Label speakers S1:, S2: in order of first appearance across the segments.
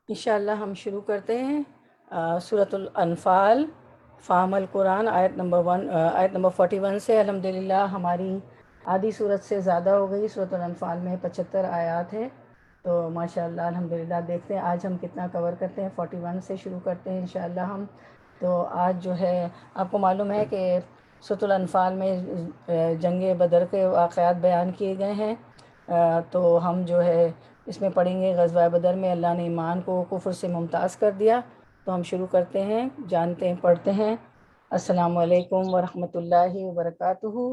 S1: انشاءاللہ ہم شروع کرتے ہیں سورۃ الانفال فہم القرآن آیت نمبر 41 سے۔ الحمدللہ ہماری آدھی صورت سے زیادہ ہو گئی۔ سورۃ الانفال میں 75 آیات ہیں، تو ماشاءاللہ الحمدللہ دیکھتے ہیں آج ہم کتنا کور کرتے ہیں۔ 41 سے شروع کرتے ہیں انشاءاللہ ہم۔ تو آج جو ہے آپ کو معلوم ہے کہ سورۃ الانفال میں جنگ بدر کے واقعات بیان کیے گئے ہیں، تو ہم جو ہے اس میں پڑھیں گے غزوہ بدر میں اللہ نے ایمان کو کفر سے ممتاز کر دیا۔ تو ہم شروع کرتے ہیں، جانتے ہیں، پڑھتے ہیں۔ السلام علیکم ورحمۃ اللہ وبرکاتہ۔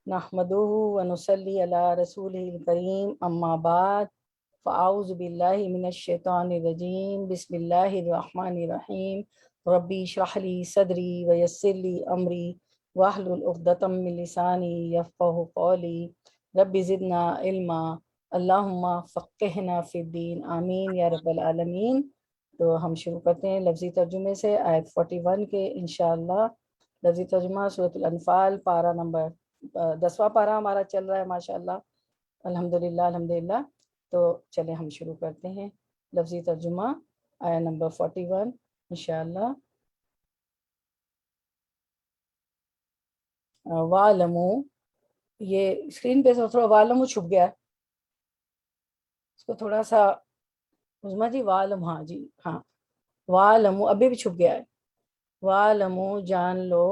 S1: نحمدہ ونصلی علی رسولہ الکریم، اما بعد فاعوذ باللہ من الشیطان الرجیم، بسم اللہ الرحمن الرحیم۔ ربی اشرح لی صدری ویسر لی امری واحلل عقدۃ من لسانی یفقہوا قولی، رب زدنا علما اللہم فقہنا فی الدین، آمین یا رب العالمین۔ تو ہم شروع کرتے ہیں لفظی ترجمے سے آیت 41 کے انشاءاللہ۔ لفظی ترجمہ سورۃ الانفال، پارہ نمبر 10واں پارہ ہمارا چل رہا ہے ماشاءاللہ، الحمدللہ الحمدللہ۔ تو چلیں ہم شروع کرتے ہیں لفظی ترجمہ آیت نمبر 41 انشاءاللہ۔ وَاعْلَمُوا، یہ اسکرین پہ تھوڑا وَاعْلَمُوا چھپ گیا ہے، اس کو تھوڑا سا عظمیٰ جی وَاعْلَمُوا، ہاں جی ہاں، وَاعْلَمُوا ابھی بھی چھپ گیا ہے۔ وَاعْلَمُوا جان لو،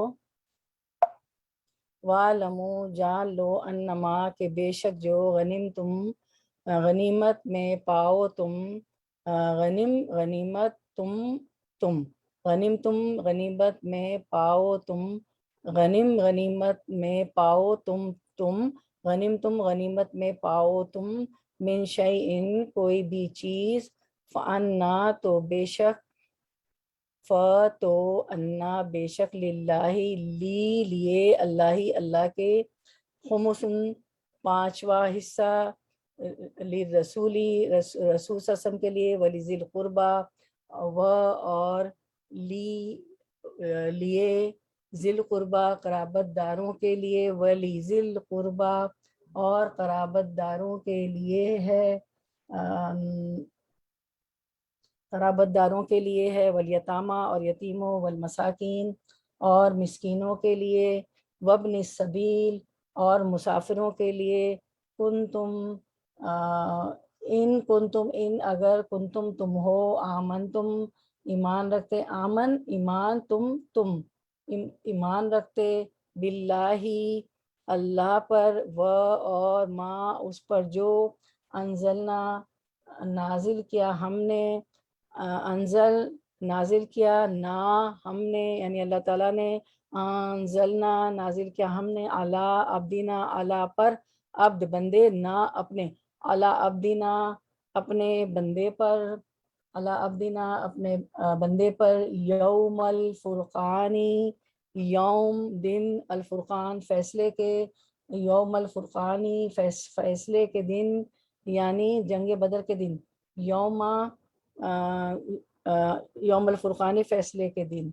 S1: وَاعْلَمُوا جان لو، انما کہ بے شک جو غنیمت میں پاؤ تم، غنیمت غنیمت میں پاؤ تم، غنیمت میں پاؤ غنیمت میں پاؤ تم، من شیئن کوئی بھی چیز، فَأَنَّا تو بے شک، تو انا بے شک، للہ لیے اللہ کے، خمسن پانچواں حصہ، للرسولی رسول صلی اللہ علیہ وسلم کے لیے، ولیذی القربہ اور لیے ذی القربہ قرابت داروں کے لیے، ولیذی القربہ اور قرابت داروں کے لیے ہے، قرابت داروں کے لیے ہے، والیتامہ اور یتیموں، والمساکین اور مسکینوں کے لیے، وابن السبیل اور مسافروں کے لیے، ان اگر کنتم تم ہو، آمن تم ایمان رکھتے، ایمان رکھتے، باللہ اللہ پر، اور ما اس پر جو، انزلنا نازل کیا ہم نے، نازل کیا نا ہم نے، یعنی اللہ تعالیٰ نے، انزلنا نازل کیا ہم نے، علی عبدنا علی پر، عبد بندے، نا اپنے، علی عبدنا اپنے بندے پر، علی عبدنا اپنے بندے پر، یوم الفرقانی یوم دن، الفرقان فیصلے کے، یوم الفرقانی فیصلے کے دن، یعنی جنگ بدر کے دن، یوم الفرقانی فیصلے کے دن،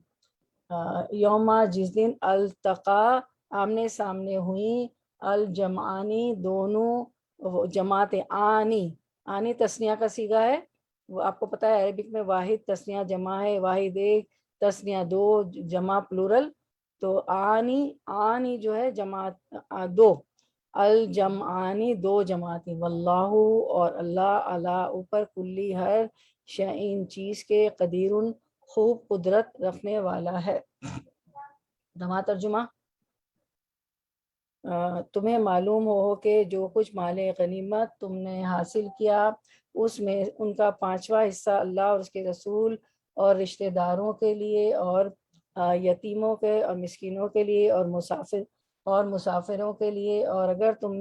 S1: یوم جس دن، التقا آمنے سامنے ہوئیں، الجمعانی دونوں جماعت، آنی تثنیہ کا صیغہ ہے، وہ آپ کو پتہ ہے عربک میں واحد تثنیہ جمع ہے، واحد ایک، تثنیہ دو، جمع پلورل، تو آنی جو ہے جماعت دو، الجمعانی دو جماعتیں، واللہ اور اللہ، علی اوپر، کلی ہر شیء چیز کے، قدیر خوب قدرت رکھنے والا ہے۔ دما ترجمہ، تمہیں معلوم ہو کہ جو کچھ مال غنیمت تم نے حاصل کیا، اس میں ان کا پانچواں حصہ اللہ اور اس کے رسول اور رشتہ داروں کے لیے، اور یتیموں کے اور مسکینوں کے لیے اور مسافروں کے لیے، اور اگر تم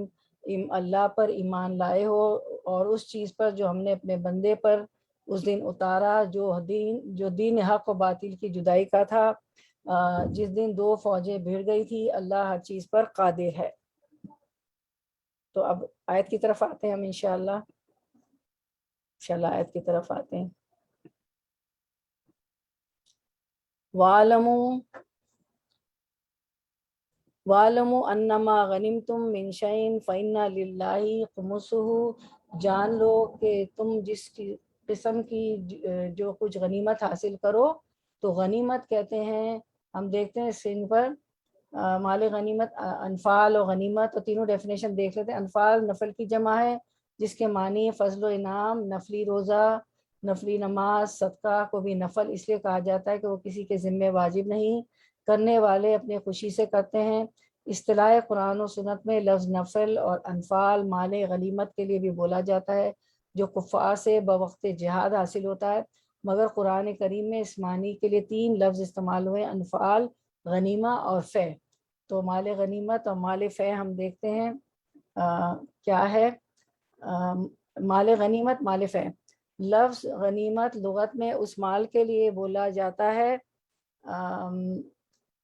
S1: اللہ پر ایمان لائے ہو اور اس چیز پر جو ہم نے اپنے بندے پر اس دن اتارا، جو دین حق و باطل کی جدائی کا تھا، جس دن دو فوجیں بھیڑ گئی تھی، اللہ ہر چیز پر قادر ہے۔ تو اب آیت کی طرف آتے ہیں ہم انشاءاللہ آیت کی طرف آتے ہیں۔ وَاعْلَمُوا أَنَّمَا غَنِمْتُم مِّن شَيْءٍ فَإِنَّ لِلَّهِ خُمُسُهُ، جان لو کہ تم جس قسم کی جو کچھ غنیمت حاصل کرو، تو غنیمت کہتے ہیں، ہم دیکھتے ہیں اسکرین پر مال غنیمت، انفال اور غنیمت، اور تینوں ڈیفینیشن دیکھ لیتے ہیں۔ انفال نفل کی جمع ہے، جس کے معنی فضل و انعام، نفلی روزہ، نفلی نماز، صدقہ کو بھی نفل اس لیے کہا جاتا ہے کہ وہ کسی کے ذمہ واجب نہیں، کرنے والے اپنے خوشی سے کرتے ہیں۔ اصطلاح قرآن و سنت میں لفظ نفل اور انفال مال غنیمت کے لیے بھی بولا جاتا ہے، جو کفار سے بوقت جہاد حاصل ہوتا ہے، مگر قرآن کریم میں اس معنی کے لیے 3 لفظ استعمال ہوئے، انفال، غنیمہ اور فے۔ تو مال غنیمت اور مال فے ہم دیکھتے ہیں کیا ہے۔ مال غنیمت، مال فے، لفظ غنیمت لغت میں اس مال کے لیے بولا جاتا ہے،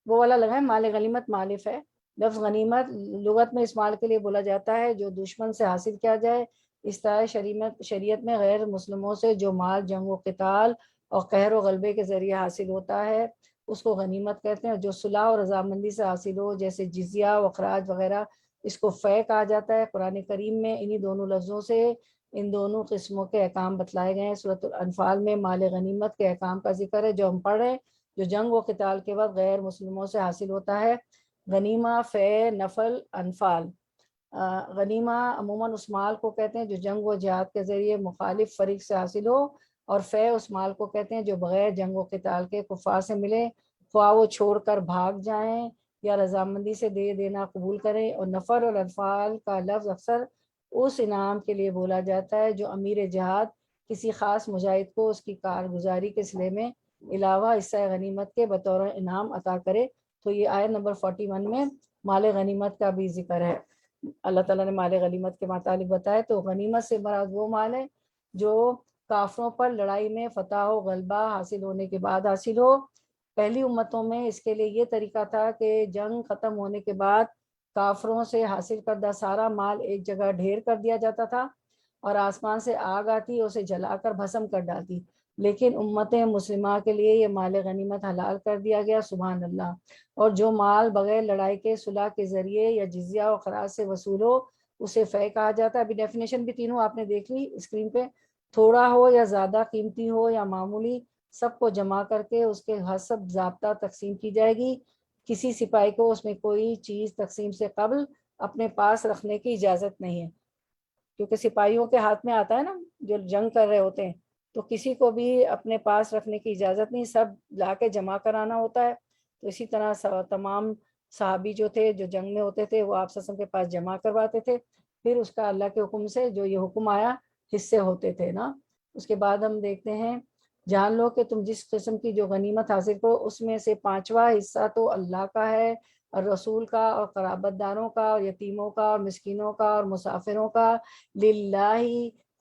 S1: وہ والا لگائیں، مال غنیمت مال فے۔ لفظ غنیمت لغت میں اس مال کے لیے بولا جاتا ہے جو دشمن سے حاصل کیا جائے۔ اس طرح شریعت میں غیر مسلموں سے جو مال جنگ و قتال اور قہر و غلبے کے ذریعے حاصل ہوتا ہے اس کو غنیمت کہتے ہیں، جو صلح اور رضامندی سے حاصل ہو جیسے جزیہ و اخراج وغیرہ، اس کو فے کہا جاتا ہے۔ قرآن کریم میں انہی دونوں لفظوں سے ان دونوں قسموں کے احکام بتلائے گئے ہیں۔ سورۃ الانفال میں مال غنیمت کے احکام کا ذکر ہے جو ہم پڑھ رہے ہیں، جو جنگ و قتال کے وقت غیر مسلموں سے حاصل ہوتا ہے۔ غنیمہ، فے، نفل، انفال۔ غنیمہ عموماً اس مال کو کہتے ہیں جو جنگ و جہاد کے ذریعے مخالف فریق سے حاصل ہو، اور فے اس مال کو کہتے ہیں جو بغیر جنگ و قتال کے کفار سے ملے، خواہ وہ چھوڑ کر بھاگ جائیں یا رضامندی سے دے دینا قبول کریں۔ اور نفل اور انفال کا لفظ اکثر اس انعام کے لیے بولا جاتا ہے جو امیر جہاد کسی خاص مجاہد کو اس کی کارگزاری کے صلے میں علاوہ حصہ غنیمت کے بطور انعام عطا کرے۔ تو یہ آیت نمبر 41 میں مال غنیمت کا بھی ذکر ہے، اللہ تعالیٰ نے مال غنیمت کے متعلق بتایا۔ تو غنیمت سے مراد وہ مال ہے جو کافروں پر لڑائی میں فتح و غلبہ حاصل ہونے کے بعد حاصل ہو۔ پہلی امتوں میں اس کے لیے یہ طریقہ تھا کہ جنگ ختم ہونے کے بعد کافروں سے حاصل کردہ سارا مال ایک جگہ ڈھیر کر دیا جاتا تھا، اور آسمان سے آگ آتی اسے جلا کر بھسم کر ڈالتی، لیکن امت مسلمہ کے لیے یہ مال غنیمت حلال کر دیا گیا، سبحان اللہ۔ اور جو مال بغیر لڑائی کے صلح کے ذریعے یا جزیہ و خراج سے وصول ہو اسے فے کہا جاتا ہے۔ ابھی ڈیفینیشن بھی تینوں آپ نے دیکھ لی اسکرین پہ، تھوڑا ہو یا زیادہ قیمتی ہو یا معمولی، سب کو جمع کر کے اس کے حسب ضابطہ تقسیم کی جائے گی۔ کسی سپاہی کو اس میں کوئی چیز تقسیم سے قبل اپنے پاس رکھنے کی اجازت نہیں ہے، کیونکہ سپاہیوں کے ہاتھ میں آتا ہے نا جو جنگ کر رہے ہوتے ہیں، تو کسی کو بھی اپنے پاس رکھنے کی اجازت نہیں، سب لا کے جمع کرانا ہوتا ہے۔ تو اسی طرح تمام صحابی جو تھے جو جنگ میں ہوتے تھے وہ آپ صلی اللہ علیہ وسلم کے پاس جمع کرواتے تھے، پھر اس کا اللہ کے حکم سے جو یہ حکم آیا حصے ہوتے تھے نا۔ اس کے بعد ہم دیکھتے ہیں، جان لو کہ تم جس قسم کی جو غنیمت حاصل کرو اس میں سے 5واں حصہ تو اللہ کا ہے، اور رسول کا، اور قرابت داروں کا، اور یتیموں کا، اور مسکینوں کا، اور مسافروں کا، للہ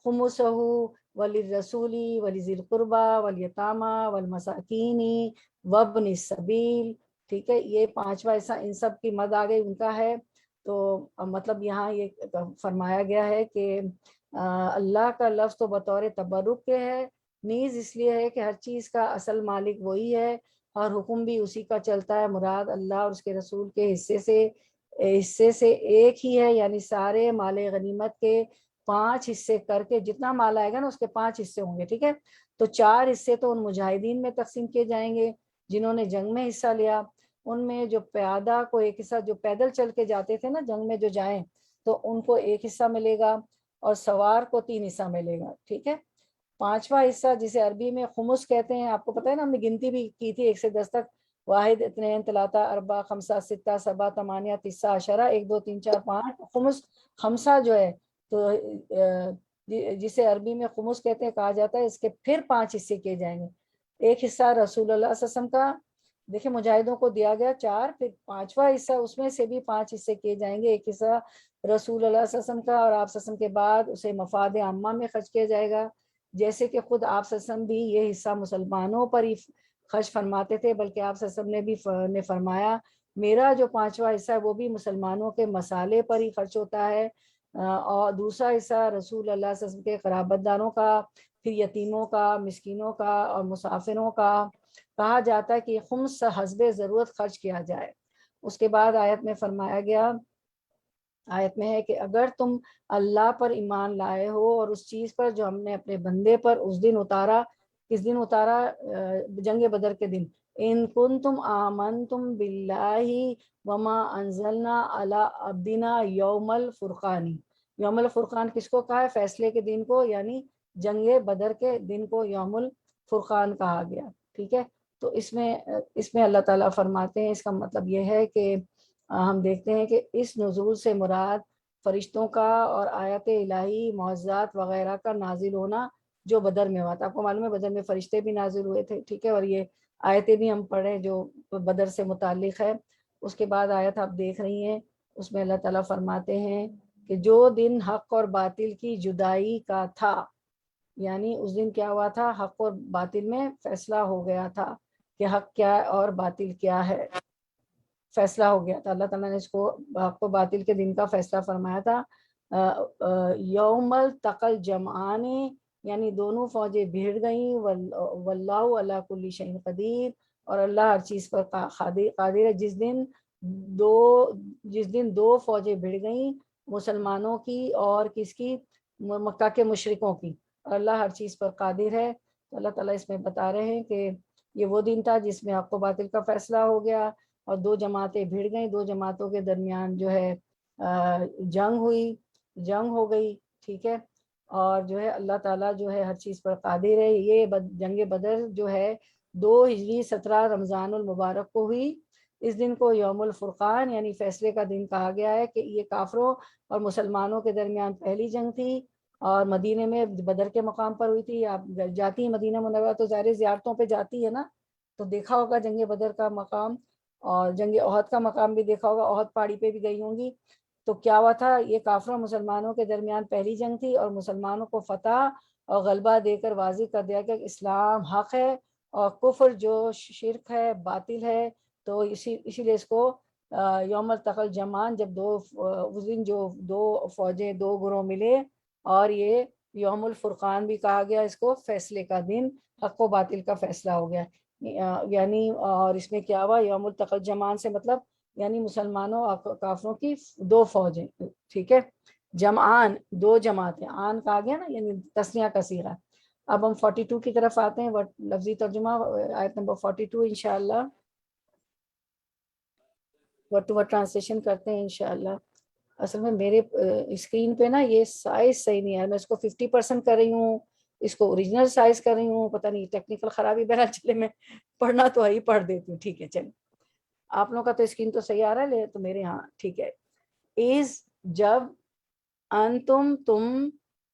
S1: خمسہ وللرسول ولذی القربى والیتامى والمساکین وابن السبیل۔ ٹھیک ہے، یہ 5واں حصہ ان سب کی مد آگئی ان کا ہے۔ تو مطلب یہاں یہ فرمایا گیا ہے کہ اللہ کا لفظ تو بطور تبرک کے ہے، نیز اس لیے ہے کہ ہر چیز کا اصل مالک وہی ہے اور حکم بھی اسی کا چلتا ہے۔ مراد اللہ اور اس کے رسول کے حصے سے ایک ہی ہے، یعنی سارے مال غنیمت کے 5 حصے کر کے جتنا مال آئے گا نا اس کے 5 حصے ہوں گے، ٹھیک ہے۔ تو 4 حصے تو ان مجاہدین میں تقسیم کیے جائیں گے جنہوں نے جنگ میں حصہ لیا، ان میں جو پیادہ کو ایک حصہ، جو پیدل چل کے جاتے تھے نا جنگ میں جو جائیں تو ان کو 1 حصہ ملے گا، اور سوار کو 3 حصہ ملے گا، ٹھیک ہے۔ 5واں حصہ جسے عربی میں خمس کہتے ہیں، آپ کو پتہ ہے نا ہم نے گنتی بھی کی تھی 1 سے 10 تک، 1 2 3 4 5 6 7 8 9 10 عشرہ، 1 2 3 4 5 خمس، خمسہ جو ہے تو جسے عربی میں خمس کہتے ہیں کہا جاتا ہے، اس کے پھر 5 حصے کیے جائیں گے۔ 1 حصہ رسول اللہ صلی اللہ علیہ وسلم کا، دیکھیں مجاہدوں کو دیا گیا 4، پھر 5واں حصہ اس میں سے بھی 5 حصے کیے جائیں گے. ایک حصہ رسول اللہ صلی اللہ علیہ وسلم کا، اور آپ صلی اللہ علیہ وسلم کے بعد اسے مفاد عامہ میں خرچ کیا جائے گا، جیسے کہ خود آپ صلی اللہ علیہ وسلم بھی یہ حصہ مسلمانوں پر ہی خرچ فرماتے تھے، بلکہ آپ صلی اللہ علیہ وسلم نے فرمایا میرا جو 5واں حصہ ہے وہ بھی مسلمانوں کے مسالے پر ہی خرچ ہوتا ہے، اور دوسرا حصہ رسول اللہ صلی اللہ علیہ وسلم کے قرابت داروں کا، پھر یتیموں کا، مسکینوں کا اور مسافروں کا. کہا جاتا ہے کہ خمس حسب ضرورت خرچ کیا جائے. اس کے بعد آیت میں فرمایا گیا، آیت میں ہے کہ اگر تم اللہ پر ایمان لائے ہو اور اس چیز پر جو ہم نے اپنے بندے پر اس دن اتارا. کس دن اتارا؟ جنگ بدر کے دن. ان کنتم آمنتم باللہ وما انزلنا علی عبدنا یوم الفرقان. یوم الفرقان کس کو کہا ہے؟ فیصلے کے دن کو، یعنی جنگ بدر کے دن کو یوم الفرقان کہا گیا. ٹھیک ہے، تو اس میں اللہ تعالیٰ فرماتے ہیں، اس کا مطلب یہ ہے کہ ہم دیکھتے ہیں کہ اس نزول سے مراد فرشتوں کا اور آیت الہی معجزات وغیرہ کا نازل ہونا جو بدر میں ہوا تھا. آپ کو معلوم ہے بدر میں فرشتے بھی نازل ہوئے تھے. ٹھیک ہے، اور یہ آیتیں بھی ہم پڑھیں جو بدر سے متعلق ہے. اس کے بعد آیت آپ دیکھ رہی ہیں، اس میں اللہ تعالیٰ فرماتے ہیں کہ جو دن حق اور باطل کی جدائی کا تھا، یعنی اس دن کیا ہوا تھا؟ حق اور باطل میں فیصلہ ہو گیا تھا کہ حق کیا اور باطل کیا ہے، فیصلہ ہو گیا تھا. اللہ تعالیٰ نے اس کو حق و باطل کے دن کا فیصلہ فرمایا تھا. یوم التقى الجمعان، یعنی دونوں فوجیں بھیڑ گئیں. واللہ علی کل شیء قدیر، اور اللہ ہر چیز پر قادر ہے. جس دن دو فوجیں بھیڑ گئیں، مسلمانوں کی اور کس کی؟ مکہ کے مشرکوں کی، اور اللہ ہر چیز پر قادر ہے. تو اللہ تعالیٰ اس میں بتا رہے ہیں کہ یہ وہ دن تھا جس میں حق و باطل کا فیصلہ ہو گیا اور دو جماعتیں بھیڑ گئیں. دو جماعتوں کے درمیان جو ہے جنگ ہو گئی. ٹھیک ہے، اور جو ہے اللہ تعالیٰ جو ہے ہر چیز پر قادر ہے. یہ جنگ بدر جو ہے 2 ہجری 17 رمضان المبارک کو ہوئی. اس دن کو یوم الفرقان یعنی فیصلے کا دن کہا گیا ہے کہ یہ کافروں اور مسلمانوں کے درمیان پہلی جنگ تھی، اور مدینے میں بدر کے مقام پر ہوئی تھی. آپ جاتی ہیں مدینہ منورہ تو ظاہر زیارتوں پہ جاتی ہے نا، تو دیکھا ہوگا جنگ بدر کا مقام، اور جنگ احد کا مقام بھی دیکھا ہوگا، احد پہاڑی پہ بھی گئی ہوں گی. تو کیا ہوا تھا؟ یہ کافروں مسلمانوں کے درمیان پہلی جنگ تھی، اور مسلمانوں کو فتح اور غلبہ دے کر واضح کر دیا کہ اسلام حق ہے اور کفر جو شرک ہے باطل ہے. تو اسی لیے اس کو یوم التقى الجمعان، جب اس دن جو دو فوجیں، دو گروہ ملے، اور یہ یوم الفرقان بھی کہا گیا اس کو، فیصلے کا دن، حق و باطل کا فیصلہ ہو گیا. یعنی اور اس میں کیا ہوا؟ یوم التقى الجمعان سے مطلب یعنی مسلمانوں اور کافروں کی 2 فوجیں. ٹھیک ہے، جمعان 2 جماعتیں، آن کہا گیا نا، یعنی تسنیہ کا صیغہ. اب ہم 42 کی طرف آتے ہیں، لفظی ترجمہ آیت نمبر 42 انشاءاللہ ورڈ ٹو ورڈ ٹرانسلیشن کرتے ہیں انشاءاللہ. اصل میں میرے اسکرین پہ نا یہ سائز صحیح نہیں ہے، میں اس کو 50% کر رہی ہوں، اس کو اوریجنل سائز کر رہی ہوں، پتہ نہیں ٹیکنیکل خرابی. بہرحال چلے میں پڑھنا تو ہی پڑھ دیتی ہوں. ٹھیک ہے، چلیں آپ لوگوں کا تو اسکرین تو صحیح آ رہا ہے، تو میرے ہاں ٹھیک ہے. از جب تم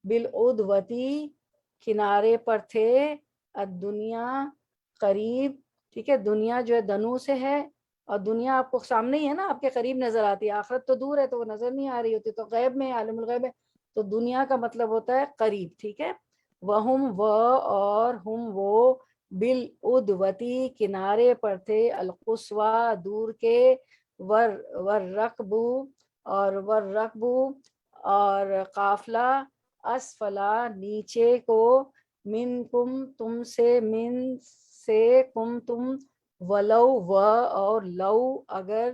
S1: بالعدوتی کنارے پر تھے، الدنیا قریب. ٹھیک ہے، دنیا جو ہے دنو سے ہے، اور دنیا آپ کو سامنے ہی ہے نا، آپ کے قریب نظر آتی ہے. آخرت تو دور ہے تو وہ نظر نہیں آ رہی ہوتی، تو غیب میں عالم الغیب ہے. تو دنیا کا مطلب ہوتا ہے قریب. ٹھیک ہے، وہم اور ہم وہ بالعدوتی کنارے پر تھے، القصوی دور کے، والرکبو اور قافلہ، اسفلا نیچے کو، منکم تم سے کم تم، ولو اور لو اگر،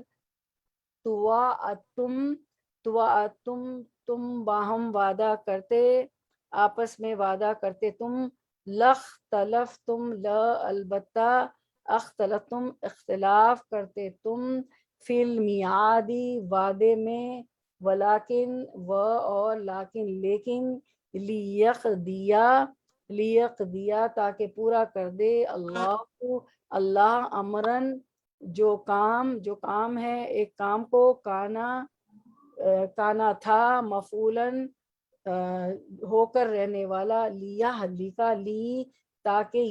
S1: تم باہم وعدہ کرتے، آپس میں وعدہ کرتے تم، البتہ، اختلفتم اختلاف کرتے تم، فی المیعادی وعدے میں، ولیکن اور لیکن، لیقضیا تاکہ پورا کر دے، اللہ امرن جو کام ہے، ایک کام کو، کانا تھا، مفعولن ہو کر رہنے والا، تاکہ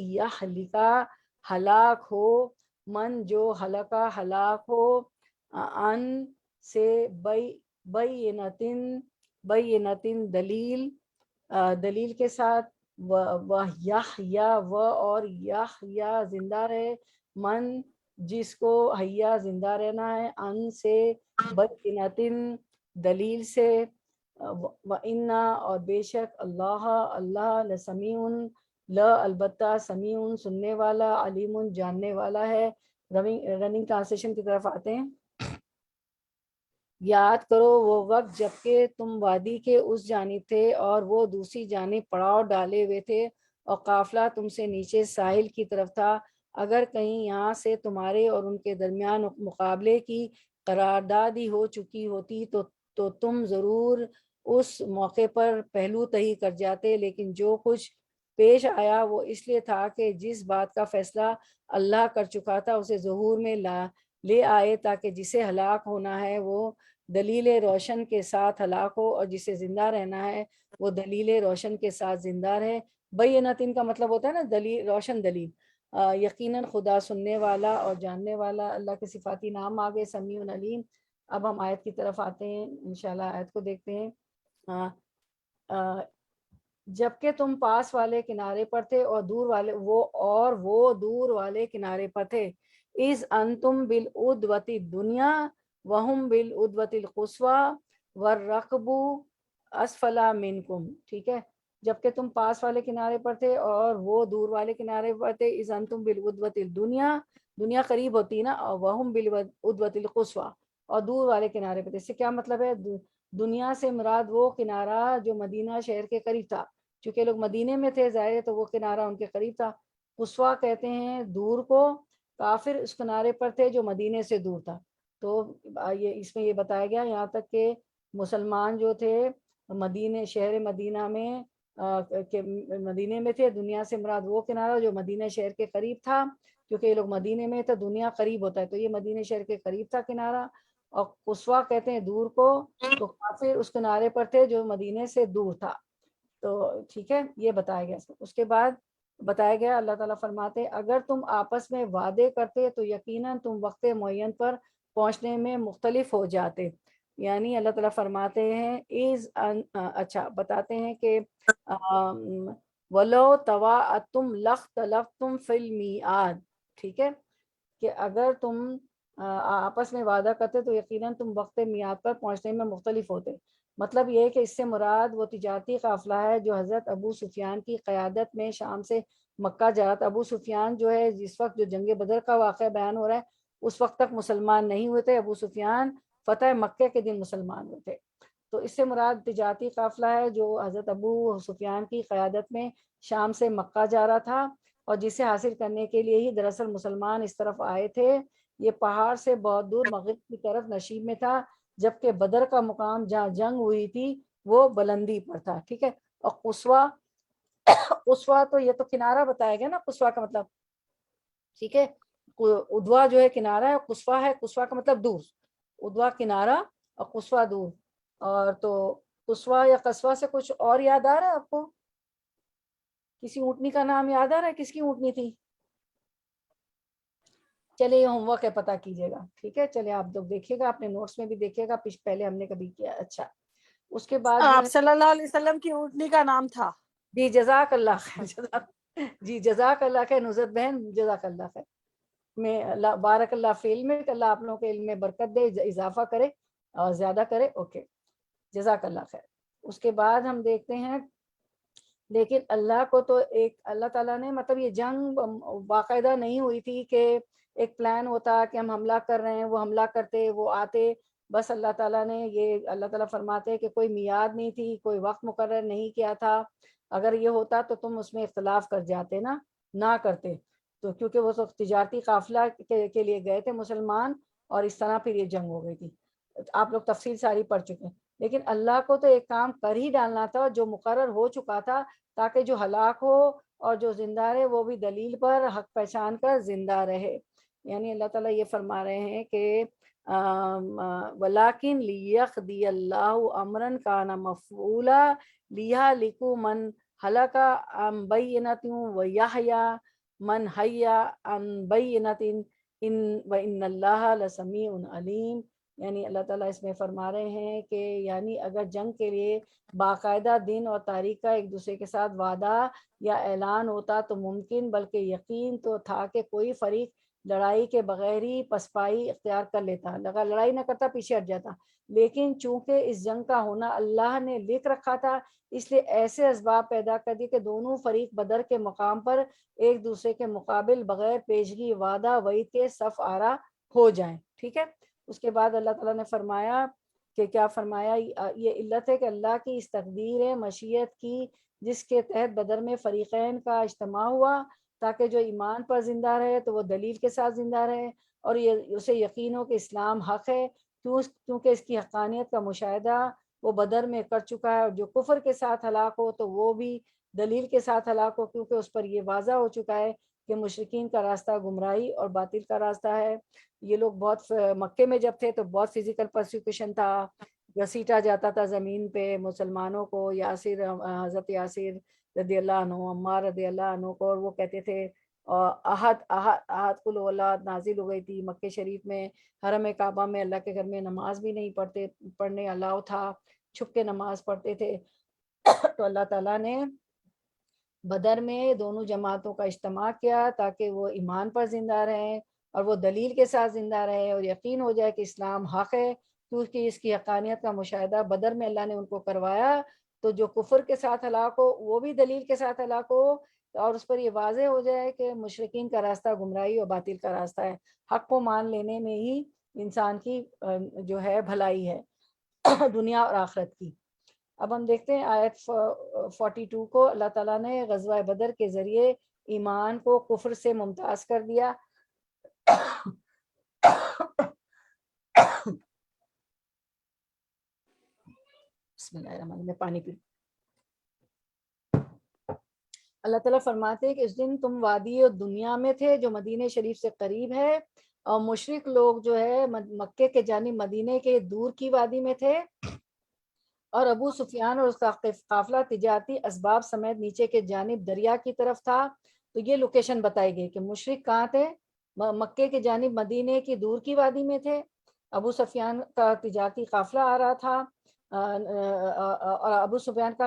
S1: ہلاک ہو، من جو ہلاکا ہلاک ہو، ان سے بینتن دلیل، دلیل کے ساتھ، وہ یحیا و اور یحیا زندہ رہے، من جس کو حیا زندہ رہنا ہے، ان سے بینتن دلیل سے، وَإِنَّا اور بے شک اللہ لسمیع البتہ سمیع سننے والا، علیم جاننے والا ہے۔ رننگ ٹرانسلیشن کی طرف آتے ہیں۔ یاد کرو وہ وقت جبکہ تم وادی کے اس جانب تھے اور وہ دوسری جانب پڑاؤ ڈالے ہوئے تھے، اور قافلہ تم سے نیچے ساحل کی طرف تھا۔ اگر کہیں یہاں سے تمہارے اور ان کے درمیان مقابلے کی قراردادی ہو چکی ہوتی تو تم ضرور اس موقع پر پہلو تہی کر جاتے، لیکن جو کچھ پیش آیا وہ اس لیے تھا کہ جس بات کا فیصلہ اللہ کر چکا تھا اسے ظہور میں لے آئے، تاکہ جسے ہلاک ہونا ہے وہ دلیل روشن کے ساتھ ہلاک ہو، اور جسے زندہ رہنا ہے وہ دلیل روشن کے ساتھ زندہ رہے۔ بینتن کا مطلب ہوتا ہے نا دلیل، روشن دلیل۔ یقیناً خدا سننے والا اور جاننے والا۔ اللہ کے صفاتی نام آگے، سمیع علیم۔ اب ہم آیت کی طرف آتے ہیں، انشاءاللہ آیت کو دیکھتے ہیں۔ جبکہ تم پاس والے کنارے پر تھے اور وہ دور والے کنارے پر تھے، اذ انتم بالعدوۃ الدنیا وہم بالعدوۃ القصویٰ والرکب اسفل منکم، ٹھیک ہے، جبکہ تم پاس والے کنارے پر تھے اور وہ دور والے کنارے پر تھے، اذ انتم بالعدوۃ الدنیا، دنیا قریب ہوتی نا، اور وہم بالعدوۃ القصویٰ، اور دور والے کنارے پر تھے۔ اس سے کیا مطلب ہے؟ دنیا سے مراد وہ کنارہ جو مدینہ شہر کے قریب تھا، چونکہ لوگ مدینے میں تھے ظاہر ہے، تو وہ کنارہ ان کے قریب تھا۔ قصویٰ کہتے ہیں دور کو، کافر اس کنارے پر تھے جو مدینے سے دور تھا۔ تو یہ اس میں یہ بتایا گیا یہاں تک کہ مسلمان جو تھے مدینے، شہر مدینہ میں مدینے میں تھے، دنیا سے مراد وہ کنارہ جو مدینہ شہر کے قریب تھا، کیونکہ یہ لوگ مدینے میں تو دنیا قریب ہوتا ہے، تو یہ مدینہ شہر کے قریب تھا کنارہ۔ اور قصویٰ کہتے ہیں دور کو، تو کافر اس کنارے پر تھے جو مدینے سے دور تھا۔ تو ٹھیک ہے، یہ بتایا گیا۔ اس کے بعد بتایا گیا، اللہ تعالیٰ فرماتے اگر تم آپس میں وعدے کرتے تو یقیناً تم وقت معین پر پہنچنے میں مختلف ہو جاتے۔ یعنی اللہ تعالیٰ فرماتے ہیں اچھا بتاتے ہیں کہ وَلَوْ تَوَاعَدْتُمْ لَاخْتَلَفْتُمْ فِي الْمِيعَادِ، ٹھیک ہے، کہ اگر تم آپس میں وعدہ کرتے تو یقیناً تم وقت میعاد پر پہنچنے میں مختلف ہوتے۔ مطلب یہ ہے کہ اس سے مراد وہ تجارتی قافلہ ہے جو حضرت ابو سفیان کی قیادت میں شام سے مکہ جا رہا تھا۔ ابو سفیان جو ہے، جس وقت جو جنگ بدر کا واقعہ بیان ہو رہا ہے، اس وقت تک مسلمان نہیں ہوئے تھے۔ ابو سفیان فتح مکہ کے دن مسلمان ہوئے تھے۔ تو اس سے مراد تجارتی قافلہ ہے جو حضرت ابو سفیان کی قیادت میں شام سے مکہ جا رہا تھا، اور جسے حاصل کرنے کے لیے ہی دراصل مسلمان اس طرف آئے تھے۔ یہ پہاڑ سے بہت دور مغرب کی طرف نشیب میں تھا، جبکہ بدر کا مقام جہاں جنگ ہوئی تھی وہ بلندی پر تھا، ٹھیک ہے۔ اور قصویٰ تو یہ تو کنارہ بتایا گیا نا، قصویٰ کا مطلب، ٹھیک ہے، ادوا جو ہے کنارہ ہے، قصویٰ ہے، قصویٰ کا مطلب دور، ادوا کنارہ اور قصویٰ دور۔ اور تو قصویٰ یا قصویٰ سے کچھ اور یاد آ رہا ہے آپ کو؟ کسی اونٹنی کا نام یاد آ رہا ہے؟ کس کی اونٹنی تھی؟ چلے یہ ہوم ورک ہے، پتہ کیجیے گا، ٹھیک ہے، چلے آپ لوگ دیکھیے گا، اپنے نوٹس میں بھی دیکھیے گا، پہلے ہم نے کبھی کیا۔ اچھا، اس کے بعد جو
S2: آپ
S1: ہے،
S2: صلی اللہ علیہ وسلم کی اونٹنی کا نام تھا۔
S1: جی جزاک اللہ خیر، جی جزاک اللہ خیر نصرت بہن، جزاک اللہ خیر۔ میں اللہ بارک اللہ فی علم، کہ اللہ آپ لوگوں کے علم میں برکت دے، اضافہ کرے اور زیادہ کرے۔ اوکے، جزاک اللہ خیر۔ اس کے بعد ہم دیکھتے ہیں، لیکن اللہ کو تو ایک اللہ تعالیٰ نے، مطلب یہ جنگ باقاعدہ نہیں ہوئی تھی کہ ایک پلان ہوتا کہ ہم حملہ کر رہے ہیں، وہ حملہ کرتے، وہ آتے، بس اللہ تعالیٰ نے یہ، اللہ تعالیٰ فرماتے ہیں کہ کوئی میعاد نہیں تھی، کوئی وقت مقرر نہیں کیا تھا۔ اگر یہ ہوتا تو تم اس میں اختلاف کر جاتے نا، نہ کرتے، تو کیونکہ وہ تو تجارتی قافلہ کے لیے گئے تھے مسلمان، اور اس طرح پھر یہ جنگ ہو گئی تھی۔ آپ لوگ تفصیل ساری پڑھ چکے ہیں، لیکن اللہ کو تو ایک کام کر ہی ڈالنا تھا جو مقرر ہو چکا تھا، تاکہ جو ہلاک ہو اور جو زندہ رہے وہ بھی دلیل پر حق پہچان کر زندہ رہے۔ یعنی اللہ تعالیٰ یہ فرما رہے ہیں کہ وَلَٰكِنْ لِيَقْضِيَ اللَّهُ أَمْرًا كَانَ مَفْعُولًا لِيَهْلِكَ مَنْ هَلَكَ عَنْ بَيِّنَةٍ وَيَحْيَىٰ مَنْ حَيَّ عَنْ بَيِّنَةٍ، وَإِنَّ اللَّهَ لَسَمِيعٌ عَلِيمٌ، یعنی اللہ تعالیٰ اس میں فرما رہے ہیں کہ یعنی اگر جنگ کے لیے باقاعدہ دن اور تاریخ کا ایک دوسرے کے ساتھ وعدہ یا اعلان ہوتا تو ممکن، بلکہ یقین تو تھا کہ کوئی فریق لڑائی کے بغیر ہی پسپائی اختیار کر لیتا، لڑائی نہ کرتا، پیچھے ہٹ جاتا، لیکن چونکہ اس جنگ کا ہونا اللہ نے لکھ رکھا تھا، اس لیے ایسے اسباب پیدا کر دیے کہ دونوں فریق بدر کے مقام پر ایک دوسرے کے مقابل بغیر پیشگی وعدہ وعید کے صف آرا ہو جائیں۔ ٹھیک ہے، اس کے بعد اللہ تعالیٰ نے فرمایا کہ کیا فرمایا، یہ علت ہے کہ اللہ کی اس تقدیر مشیت کی جس کے تحت بدر میں فریقین کا اجتماع ہوا، تاکہ جو ایمان پر زندہ رہے تو وہ دلیل کے ساتھ زندہ رہے اور یہ اسے یقین ہو کہ اسلام حق ہے، کیونکہ اس کی حقانیت کا مشاہدہ وہ بدر میں کر چکا ہے، اور جو کفر کے ساتھ ہلاک ہو تو وہ بھی دلیل کے ساتھ ہلاک ہو، کیونکہ اس پر یہ واضح ہو چکا ہے کہ مشرکین کا راستہ گمراہی اور باطل کا راستہ ہے۔ یہ لوگ بہت مکے میں جب تھے تو بہت فزیکل پرسیکیوشن تھا، گھسیٹا جاتا تھا زمین پہ مسلمانوں کو، یاسر حضرت یاسر رضی اللہ عنہ، عمار رضی اللہ عنہ کو، اور وہ کہتے تھے احد کل اولاد نازل ہو گئی تھی مکہ شریف میں، حرم کعبہ میں اللہ کے گھر میں نماز بھی نہیں پڑھنے الاؤ تھا، چھپ کے نماز پڑھتے تھے۔ تو اللہ تعالیٰ نے بدر میں دونوں جماعتوں کا اجتماع کیا تاکہ وہ ایمان پر زندہ رہیں اور وہ دلیل کے ساتھ زندہ رہے اور یقین ہو جائے کہ اسلام حق ہے، کیونکہ اس کی حقانیت کا مشاہدہ بدر میں اللہ نے ان کو کروایا، تو جو کفر کے ساتھ ہلاک ہو وہ بھی دلیل کے ساتھ ہلاک ہو، اور اس پر یہ واضح ہو جائے کہ مشرکین کا راستہ گمراہی اور باطل کا راستہ ہے، حق کو مان لینے میں ہی انسان کی جو ہے بھلائی ہے دنیا اور آخرت کی۔ اب ہم دیکھتے ہیں آیت 42 کو، اللہ تعالیٰ نے غزوہ بدر کے ذریعے ایمان کو کفر سے ممتاز کر دیا۔ بسم اللہ الرحمن الرحیم، میں پانی پی۔ اللہ تعالیٰ فرماتے ہیں کہ اس دن تم وادی دنیا میں تھے جو مدینہ شریف سے قریب ہے، اور مشرک لوگ جو ہے مکے کے جانب مدینے کے دور کی وادی میں تھے، اور ابو سفیان اور اس کا قافلہ تجارتی اسباب سمیت نیچے کے جانب دریا کی طرف تھا۔ تو یہ لوکیشن بتائی گئی کہ مشرک کہاں تھے، مکے کے جانب مدینے کی دور کی وادی میں تھے، ابو سفیان کا تجارتی قافلہ آ رہا تھا، اور ابو سفیان کا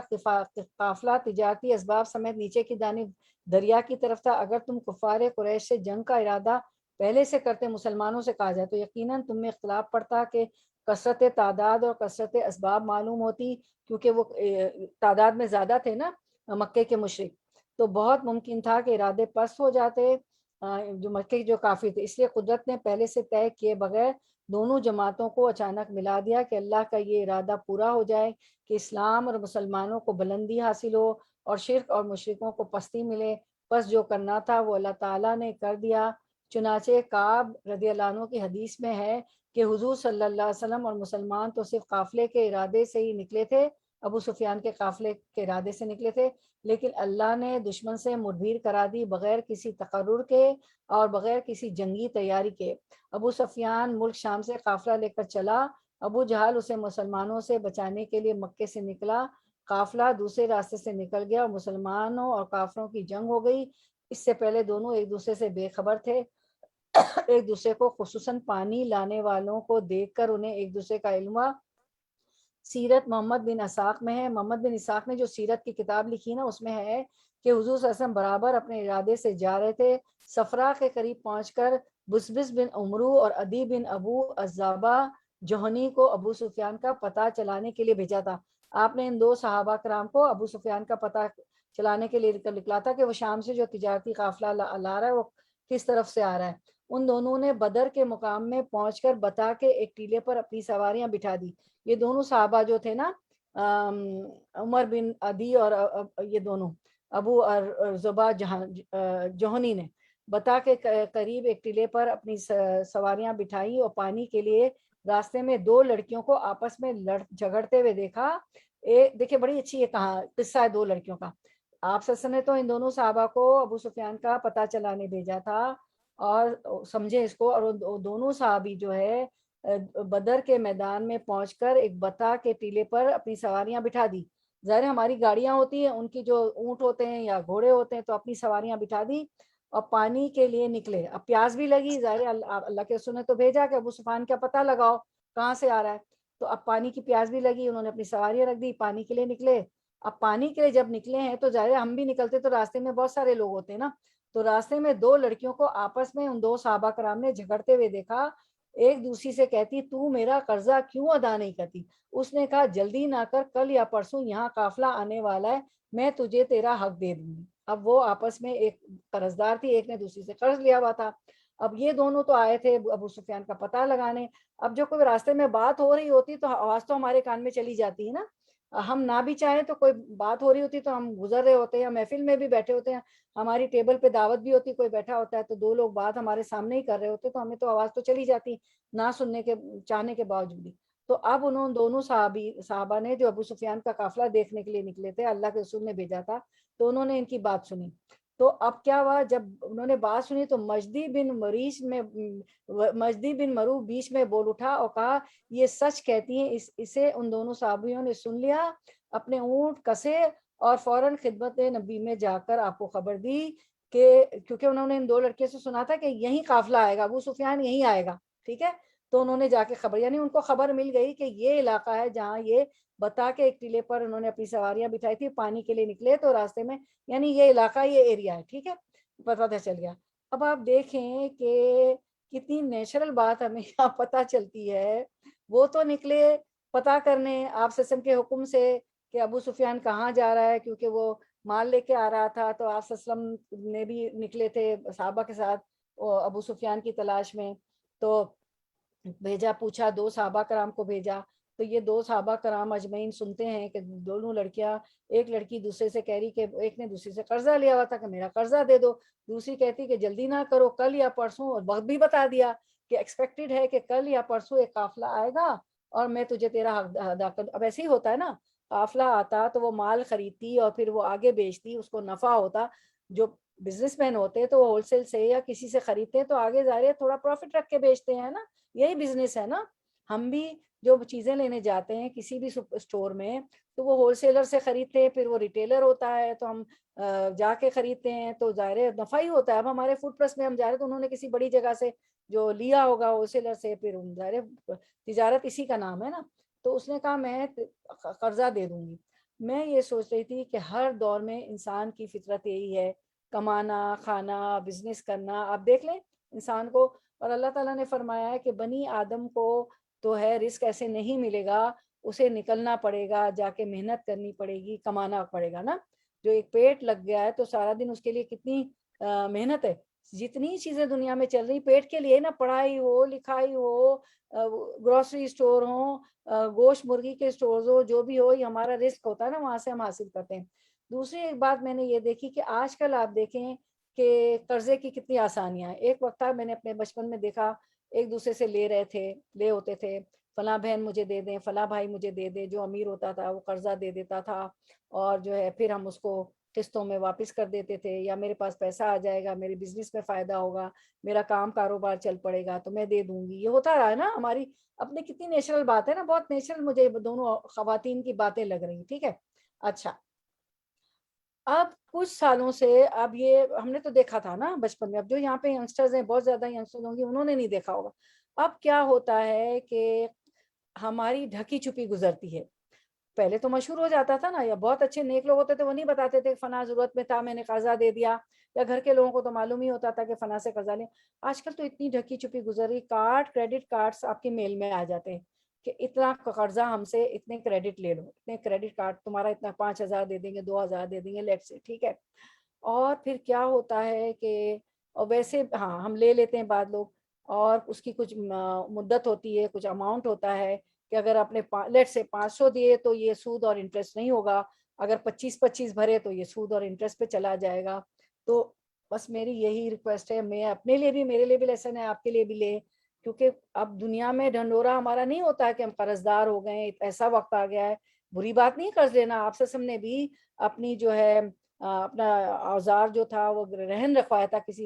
S1: قافلہ تجارتی اسباب سمیت نیچے کی جانب دریا کی طرف تھا۔ اگر تم کفار قریش سے جنگ کا ارادہ پہلے سے کرتے مسلمانوں سے کہا جائے تو یقیناً تم میں اختلاف پڑتا کہ کثرت تعداد اور کثرت اسباب معلوم ہوتی، کیونکہ وہ تعداد میں زیادہ تھے نا مکے کے مشرک، تو بہت ممکن تھا کہ ارادے پست ہو جاتے جو مکے جو کافی تھے، اس لیے قدرت نے پہلے سے طے کیے بغیر دونوں جماعتوں کو اچانک ملا دیا کہ اللہ کا یہ ارادہ پورا ہو جائے کہ اسلام اور مسلمانوں کو بلندی حاصل ہو اور شرک اور مشرکوں کو پستی ملے، بس جو کرنا تھا وہ اللہ تعالیٰ نے کر دیا۔ چنانچہ کعب رضی اللہ عنہ کی حدیث میں ہے کہ حضور صلی اللہ علیہ وسلم اور مسلمان تو صرف قافلے کے ارادے سے ہی نکلے تھے، ابو سفیان کے قافلے کے ارادے سے نکلے تھے، لیکن اللہ نے دشمن سے مدبیر کرا دی بغیر کسی تقرر کے اور بغیر کسی جنگی تیاری کے۔ ابو سفیان ملک شام سے قافلہ لے کر چلا، ابو جہل اسے مسلمانوں سے بچانے کے لیے مکے سے نکلا، قافلہ دوسرے راستے سے نکل گیا اور مسلمانوں اور کافروں کی جنگ ہو گئی۔ اس سے پہلے دونوں ایک دوسرے سے بے خبر تھے، ایک دوسرے کو خصوصاً پانی لانے والوں کو دیکھ کر انہیں ایک دوسرے کا علم ہوا۔ سیرت محمد بن اسحاق میں ہے، محمد بن اسحاق نے جو سیرت کی کتاب لکھی نا اس میں ہے کہ حضور صلی اللہ علیہ وسلم برابر اپنے ارادے سے جا رہے تھے، صفرا کے قریب پہنچ کر بسبس بن عمرو اور عدی بن ابو عزابہ جوہنی کو ابو سفیان کا پتہ چلانے کے لیے بھیجا تھا۔ آپ نے ان دو صحابہ کرام کو ابو سفیان کا پتہ چلانے کے لیے نکلا تھا کہ وہ شام سے جو تجارتی قافلہ لا رہا ہے وہ کس طرف سے آ رہا ہے۔ ان دونوں نے بدر کے مقام میں پہنچ کر بتا کے ایک ٹیلے پر اپنی سواریاں بٹھا دی۔ یہ دونوں صحابہ جو تھے نا عمر بن عدی اور یہ دونوں ابو زبا جوہنی نے بتا کے قریب ایک ٹیلے پر اپنی سواریاں بٹھائی اور پانی کے لیے راستے میں دو لڑکیوں کو آپس میں جھگڑتے ہوئے دیکھا۔ دیکھیں بڑی اچھی یہ کہاں قصہ ہے دو لڑکیوں کا۔ آپ نے تو ان دونوں صحابہ کو ابو سفیان کا پتہ چلانے بھیجا تھا، اور سمجھے اس کو، اور دونوں صحابی جو ہے بدر کے میدان میں پہنچ کر ایک بتا کے ٹیلے پر اپنی سواریاں بٹھا دی۔ ظاہر ہماری گاڑیاں ہوتی ہیں، ان کی جو اونٹ ہوتے ہیں یا گھوڑے ہوتے ہیں تو اپنی سواریاں بٹھا دی، اور پانی کے لیے نکلے. اب پیاس بھی لگی, ظاہر اللہ کے رسول نے تو بھیجا کہ ابو سفیان کا پتہ لگاؤ کہاں سے آ رہا ہے. تو اب پانی کی پیاس بھی لگی, انہوں نے اپنی سواریاں رکھ دی, پانی کے لیے نکلے. اب پانی کے لیے جب نکلے ہیں تو ظاہر ہم بھی نکلتے تو راستے میں بہت سارے لوگ ہوتے ہیں نا. تو راستے میں دو لڑکیوں کو آپس میں ان دو صحابہ کرام نے جھگڑتے ہوئے دیکھا. ایک دوسری سے کہتی تو میرا قرضہ کیوں ادا نہیں کرتی. اس نے کہا جلدی نہ کر, کل یا پرسوں یہاں قافلہ آنے والا ہے, میں تجھے تیرا حق دے دوں گی. اب وہ آپس میں ایک قرض دار تھی, ایک نے دوسری سے قرض لیا ہوا تھا. اب یہ دونوں تو آئے تھے ابو سفیان کا پتہ لگانے. اب جو کوئی راستے میں بات ہو رہی ہوتی تو آواز تو ہمارے کان میں چلی جاتی ہے نا. ہم نہ بھی چاہیں تو کوئی بات ہو رہی ہوتی تو ہم گزر رہے ہوتے ہیں, محفل میں بھی بیٹھے ہوتے ہیں, ہماری ٹیبل پہ دعوت بھی ہوتی, کوئی بیٹھا ہوتا ہے تو دو لوگ بات ہمارے سامنے ہی کر رہے ہوتے تو ہمیں تو آواز تو چلی جاتی نہ سننے کے چاہنے کے باوجود بھی. تو اب انہوں دونوں صحابہ نے جو ابو سفیان کا قافلہ دیکھنے کے لیے نکلے تھے, اللہ کے رسول نے بھیجا تھا, تو انہوں نے ان کی بات سنی. تو اب کیا ہوا, جب انہوں نے بات سنی تو مجدی بن مرو بیچ میں بول اٹھا اور کہا یہ سچ کہتی ہیں. اسے ان دونوں صحابیوں نے سن لیا, اپنے اونٹ کسے اور فوراً خدمت نبی میں جا کر آپ کو خبر دی کہ, کیونکہ انہوں نے ان دو لڑکے سے سنا تھا کہ یہیں قافلہ آئے گا, ابو سفیان یہیں آئے گا, ٹھیک ہے. تو انہوں نے جا کے خبر, یعنی ان کو خبر مل گئی کہ یہ علاقہ ہے جہاں یہ بتا کے ایک ٹیلے پر انہوں نے اپنی سواریاں بٹھائی تھی, پانی کے لیے نکلے تو راستے میں, یعنی یہ علاقہ یہ ایریا ہے, ٹھیک ہے, پتہ چل گیا. اب آپ دیکھیں کہ کتنی نیچرل بات ہمیں یہاں پتہ چلتی ہے. وہ تو نکلے پتہ کرنے آپ سسم کے حکم سے کہ ابو سفیان کہاں جا رہا ہے, کیونکہ وہ مال لے کے آ رہا تھا. تو آپ وسلم نے بھی نکلے تھے صحابہ کے ساتھ ابو سفیان کی تلاش میں, تو بھیجا, پوچھا, دو صحابہ کرام کو بھیجا. تو یہ دو صحابہ کرام اجمعین سنتے ہیں کہ دونوں لڑکیاں, ایک لڑکی دوسرے سے کہہ رہی کہ ایک نے دوسری سے قرضہ لیا ہوا تھا کہ میرا قرضہ دے دو, دوسری کہتی کہ جلدی نہ کرو, کل یا پرسوں, اور وقت بھی بتا دیا کہ ایکسپیکٹڈ ہے کہ کل یا پرسوں ایک قافلہ آئے گا اور میں تجھے تیرا حق ادا کر. اب ایسے ہی ہوتا ہے نا, قافلہ آتا تو وہ مال خریدتی اور پھر وہ آگے بیچتی, اس کو نفع ہوتا. جو بزنس مین ہوتے تو وہ ہول سیل سے یا کسی سے خریدتے ہیں تو آگے ظاہر ہے تھوڑا پروفٹ رکھ کے بیچتے ہیں نا, یہی بزنس ہے نا. ہم بھی جو چیزیں لینے جاتے ہیں کسی بھی اسٹور میں تو وہ ہول سیلر سے خریدتے ہیں, پھر وہ ریٹیلر ہوتا ہے تو ہم جا کے خریدتے ہیں, تو ظاہر نفع ہی ہوتا ہے. اب ہمارے فوڈ پلس میں ہم جا رہے تو انہوں نے کسی بڑی جگہ سے جو لیا ہوگا ہول سیلر سے, پھر ظاہر تجارت اسی کا نام ہے نا. تو اس نے کہا میں قرضہ دے دوں گی. میں یہ سوچ رہی تھی کہ ہر دور میں انسان کی فطرت یہی ہے, کمانا, کھانا, بزنس کرنا. آپ دیکھ لیں انسان کو, اور اللہ تعالیٰ نے فرمایا ہے کہ بنی آدم کو تو ہے رزق ایسے نہیں ملے گا, اسے نکلنا پڑے گا, جا کے محنت کرنی پڑے گی, کمانا پڑے گا نا. جو ایک پیٹ لگ گیا ہے تو سارا دن اس کے لیے کتنی محنت ہے. جتنی چیزیں دنیا میں چل رہی پیٹ کے لیے نا, پڑھائی ہو, لکھائی ہو, گروسری اسٹور ہو, گوشت مرغی کے اسٹورز ہو, جو بھی ہو, یہ ہمارا رزق ہوتا ہے نا, وہاں سے ہم حاصل کرتے ہیں. دوسری ایک بات میں نے یہ دیکھی کہ آج کل آپ دیکھیں کہ قرضے کی کتنی آسانیاں ہیں. ایک وقت تھا میں نے اپنے بچپن میں دیکھا ایک دوسرے سے لے ہوتے تھے, فلاں بہن مجھے دے دیں, فلاں بھائی مجھے دے دے. جو امیر ہوتا تھا وہ قرضہ دے دیتا تھا اور جو ہے پھر ہم اس کو قسطوں میں واپس کر دیتے تھے, یا میرے پاس پیسہ آ جائے گا, میرے بزنس میں فائدہ ہوگا, میرا کاروبار چل پڑے گا تو میں دے دوں گی. یہ ہوتا رہا ہے نا ہماری اپنی کتنی نیچرل بات ہے نا, بہت نیچرل مجھے دونوں خواتین کی باتیں لگ رہی, ٹھیک ہے. اچھا, اب کچھ سالوں سے اب یہ ہم نے تو دیکھا تھا نا بچپن میں, اب جو یہاں پہ ینگسٹرز ہیں, بہت زیادہ ینگسٹرز ہوں گے, انہوں نے نہیں دیکھا ہوگا. اب کیا ہوتا ہے کہ ہماری ڈھکی چھپی گزرتی ہے. پہلے تو مشہور ہو جاتا تھا نا, یا بہت اچھے نیک لوگ ہوتے تھے وہ نہیں بتاتے تھے فنا ضرورت میں تھا میں نے قرضہ دے دیا, یا گھر کے لوگوں کو تو معلوم ہی ہوتا تھا کہ فنا سے قرضہ لیں. آج کل تو اتنی ڈھکی چھپی گزر رہی, کریڈٹ کارڈز آپ کے میل میں آ جاتے ہیں کہ اتنا قرضہ ہم سے, اتنے کریڈٹ لے لو, اتنے کریڈٹ کارڈ تمہارا اتنا 5,000 دے دیں گے, 2,000 دے دیں گے, لیٹ سے, ٹھیک ہے. اور پھر کیا ہوتا ہے کہ ویسے ہاں ہم لے لیتے ہیں بعض لوگ, اور اس کی کچھ مدت ہوتی ہے, کچھ اماؤنٹ ہوتا ہے کہ اگر اپنے لیٹ سے 500 دیے تو یہ سود اور انٹرسٹ نہیں ہوگا, اگر 25 بھرے تو یہ سود اور انٹرسٹ پہ چلا جائے گا. تو بس میری یہی ریکویسٹ ہے, میں اپنے لیے بھی, میرے لیے بھی لیسن ہے, آپ کے لیے بھی لیں, کیونکہ اب دنیا میں ڈھنڈورا ہمارا نہیں ہوتا ہے کہ ہم قرض دار ہو گئے, ایسا وقت آ گیا ہے. بری بات نہیں قرض لینا, آپ سے ہم نے بھی اپنی جو ہے اپنا اوزار جو تھا وہ رہن رکھوایا تھا کسی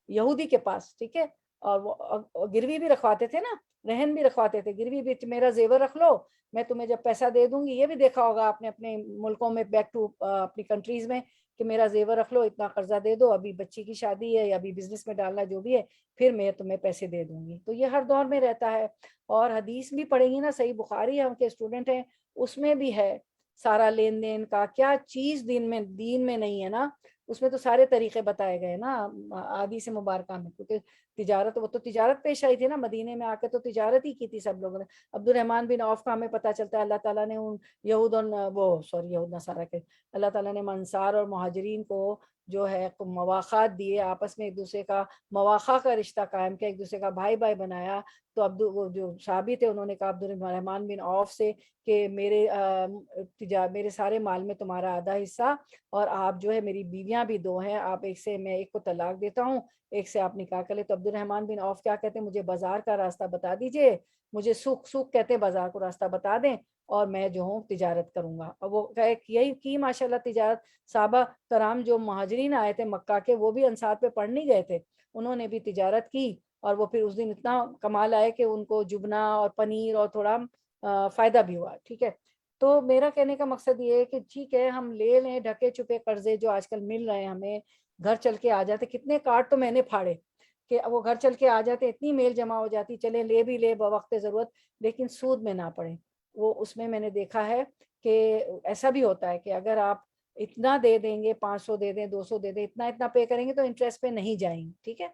S1: یہودی کے پاس, ٹھیک ہے, اور وہ گروی بھی رکھواتے تھے نا، رہن بھی رکھواتے تھے، گروی بھی میرا زیور رکھ لو، میں تمہیں جب پیسہ دے دوں گی، یہ بھی دیکھا ہوگا آپ نے اپنے ملکوں میں، بیک ٹو اپنی کنٹریز میں، کہ میرا زیور رکھ لو، اتنا قرضہ دے دو، ابھی بچی کی شادی ہے یا ابھی بزنس میں ڈالنا جو بھی ہے، پھر میں تمہیں پیسے دے دوں گی. تو یہ ہر دور میں رہتا ہے. اور حدیث بھی پڑھیں گی نا، صحیح بخاری ہم کے اسٹوڈنٹ ہیں، اس میں بھی ہے سارا لین دین کا. کیا چیز دین میں نہیں ہے نا، اس میں تو سارے طریقے بتائے گئے نا حدیث مبارکہ میں. کیونکہ تجارت، وہ تو تجارت پیش آئی تھی نا، مدینے میں آ کے تو تجارت ہی کی تھی سب لوگوں نے. عبد الرحمن بن عوف کا ہمیں پتہ چلتا ہے اللہ تعالیٰ نے ان یہود اور وہ سوری یہود نصارہ کے، اللہ تعالیٰ نے انصار اور مہاجرین کو جو ہے مواخات دیے، آپس میں ایک دوسرے کا مواخا کا رشتہ قائم کیا، ایک دوسرے کا بھائی بھائی بنایا. تو وہ جو صحابی تھے انہوں نے کہا عبد الرحمن بن عوف سے کہ میرے سارے مال میں تمہارا آدھا حصہ، اور آپ جو ہے میری بیویاں بھی دو ہیں، آپ ایک سے میں ایک کو طلاق دیتا ہوں، ایک سے آپ نکاح کر لیں. تو عبد الرحمن بن عوف کیا کہتے ہیں، مجھے بازار کا راستہ بتا دیجئے، مجھے سوق کہتے ہیں، بازار کو راستہ بتا دیں اور میں جو ہوں تجارت کروں گا. اور وہ یہی کی ماشاءاللہ تجارت. صحابہ کرام جو مہاجرین آئے تھے مکہ کے، وہ بھی انصار پہ پڑھ نہیں گئے تھے، انہوں نے بھی تجارت کی. اور وہ پھر اس دن اتنا کمال آئے کہ ان کو جبنا اور پنیر اور تھوڑا فائدہ بھی ہوا. ٹھیک ہے. تو میرا کہنے کا مقصد یہ ہے کہ ٹھیک ہے ہم لے لیں ڈھکے چھپے قرضے جو آج کل مل رہے ہیں ہمیں، گھر چل کے آ جاتے. کتنے کارڈ تو میں نے پھاڑے کہ وہ گھر چل کے آ جاتے، اتنی میل جمع ہو جاتی، چلے لے بھی لے بوقت ضرورت، لیکن سود میں نہ پڑے. وہ اس میں نے دیکھا ہے کہ ایسا بھی ہوتا ہے کہ اگر آپ اتنا دے دیں گے، 500 دے دیں، 200 دے دیں، اتنا پے کریں گے تو انٹرسٹ پہ نہیں جائیں گے. ٹھیک ہے.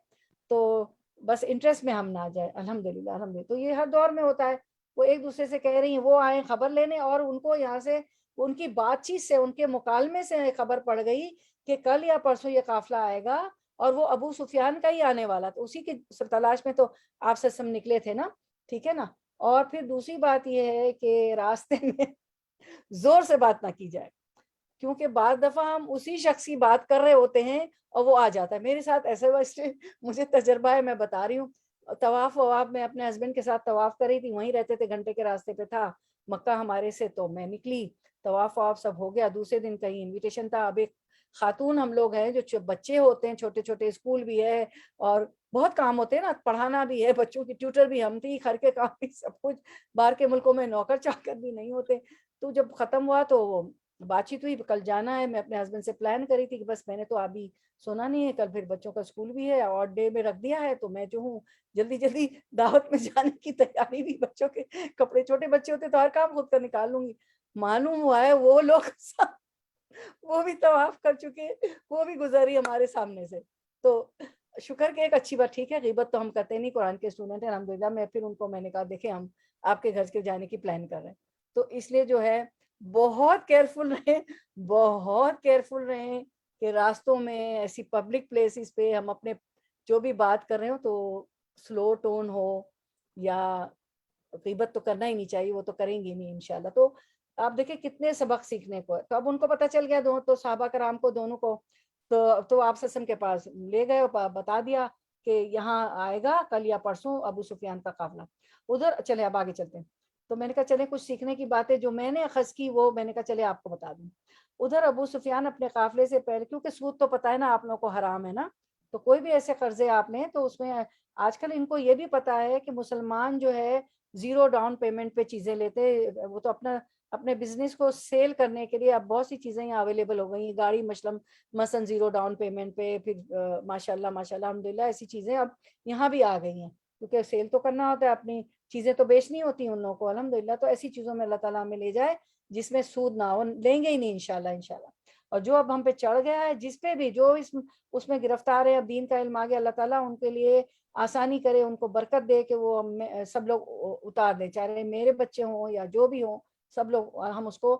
S1: تو بس انٹرسٹ میں ہم نہ جائیں. الحمدللہ. تو یہ ہر دور میں ہوتا ہے. وہ ایک دوسرے سے کہہ رہی ہیں، وہ آئیں خبر لینے، اور ان کو یہاں سے ان کی بات چیت سے، ان کے مکالمے سے خبر پڑ گئی کہ کل یا پرسوں یہ قافلہ آئے گا اور وہ ابو سفیان کا ہی آنے والا تھا. اسی کی تلاش میں تو آپ سے سب نکلے تھے نا. ٹھیک ہے نا. اور پھر دوسری بات یہ ہے کہ راستے میں زور سے بات نہ کی جائے، کیونکہ بعض دفعہ ہم اسی شخص کی بات کر رہے ہوتے ہیں اور وہ آ جاتا ہے. میرے ساتھ ایسے واسطے مجھے تجربہ ہے، میں بتا رہی ہوں. طواف میں اپنے ہسبینڈ کے ساتھ طواف کر رہی تھی، وہیں رہتے تھے، گھنٹے کے راستے پہ تھا مکہ ہمارے سے. تو میں نکلی، طواف سب ہو گیا. دوسرے دن کہیں انویٹیشن تھا. اب ایک خاتون ہم لوگ ہیں جو بچے ہوتے ہیں چھوٹے چھوٹے، اسکول بھی ہے اور بہت کام ہوتے ہیں نا، پڑھانا بھی ہے، بچوں کی ٹیوٹر بھی ہم تھی، گھر کے کام بھی سب کچھ. باہر کے ملکوں میں نوکر چاکر بھی نہیں ہوتے. تو جب ختم ہوا تو وہ بات چیت ہوئی، کل جانا ہے. میں اپنے ہسبینڈ سے پلان کری تھی کہ بس میں نے تو ابھی سونا نہیں ہے، کل پھر بچوں کا اسکول بھی ہے اور ڈے میں رکھ دیا ہے، تو میں جو ہوں جلدی جلدی دعوت میں جانے کی تیاری بھی، بچوں کے کپڑے، چھوٹے بچے ہوتے تو ہر کام خود کا نکال لوں گی. معلوم ہوا ہے وہ لوگ وہ بھی طواف کر چکے، وہ بھی گزری ہمارے سامنے سے. تو شکر کہ ایک اچھی بات. ٹھیک ہے، غیبت تو ہم کرتے نہیں، قرآن کے اسٹوڈنٹ ہیں الحمدللہ. میں نے کہا دیکھیں ہم آپ کے گھر کے جانے کی پلان کر رہے ہیں، تو اس لیے جو ہے بہت کیئرفل رہیں، بہت کیئرفل رہیں کہ راستوں میں ایسی پبلک پلیسز پہ ہم اپنے جو بھی بات کر رہے ہو تو سلو ٹون ہو. یا غیبت تو کرنا ہی نہیں چاہیے، وہ تو کریں گے نہیں انشاءاللہ. تو آپ دیکھیں کتنے سبق سیکھنے کو ہے. تو اب ان کو پتہ چل گیا، تو صحابہ کرام کو دونوں کو، تو آپ سسم کے پاس لے گئے اور بتا دیا کہ یہاں آئے گا کل یا پرسوں ابو سفیان کا قافلہ. ادھر چلے اب آگے چلتے ہیں. تو میں نے کہا چلیں کچھ سیکھنے کی باتیں جو میں نے اخذ کی وہ میں نے کہا چلے آپ کو بتا دوں. ادھر ابو سفیان اپنے قافلے سے پہلے، کیونکہ سود تو پتہ ہے نا آپ لوگوں کو حرام ہے نا، تو کوئی بھی ایسے قرضے آپ نے، تو اس میں آج کل ان کو یہ بھی پتا ہے کہ مسلمان جو ہے زیرو ڈاؤن پیمنٹ پہ چیزیں لیتے. وہ تو اپنے بزنس کو سیل کرنے کے لیے اب بہت سی چیزیں یہاں اویلیبل ہو گئی ہیں. گاڑی مثلاً زیرو ڈاؤن پیمنٹ پہ، پھر ماشاءاللہ الحمدللہ ایسی چیزیں اب یہاں بھی آ گئی ہیں، کیونکہ سیل تو کرنا ہوتا ہے، اپنی چیزیں تو بیچنی ہوتی ہیں ان لوگوں کو الحمدللہ. تو ایسی چیزوں میں اللہ تعالیٰ ہمیں لے جائے جس میں سود نہ ہو، لیں گے ہی نہیں انشاءاللہ. اور جو اب ہم پہ چڑھ گیا ہے، جس پہ بھی جو اس میں گرفتار ہے، اب دین کا علم آ گیا، اللہ تعالیٰ ان کے لیے آسانی کرے، ان کو برکت دے کہ وہ سب لوگ اتار دیں، چاہے میرے بچے ہوں یا جو بھی ہوں، سب لوگ ہم اس کو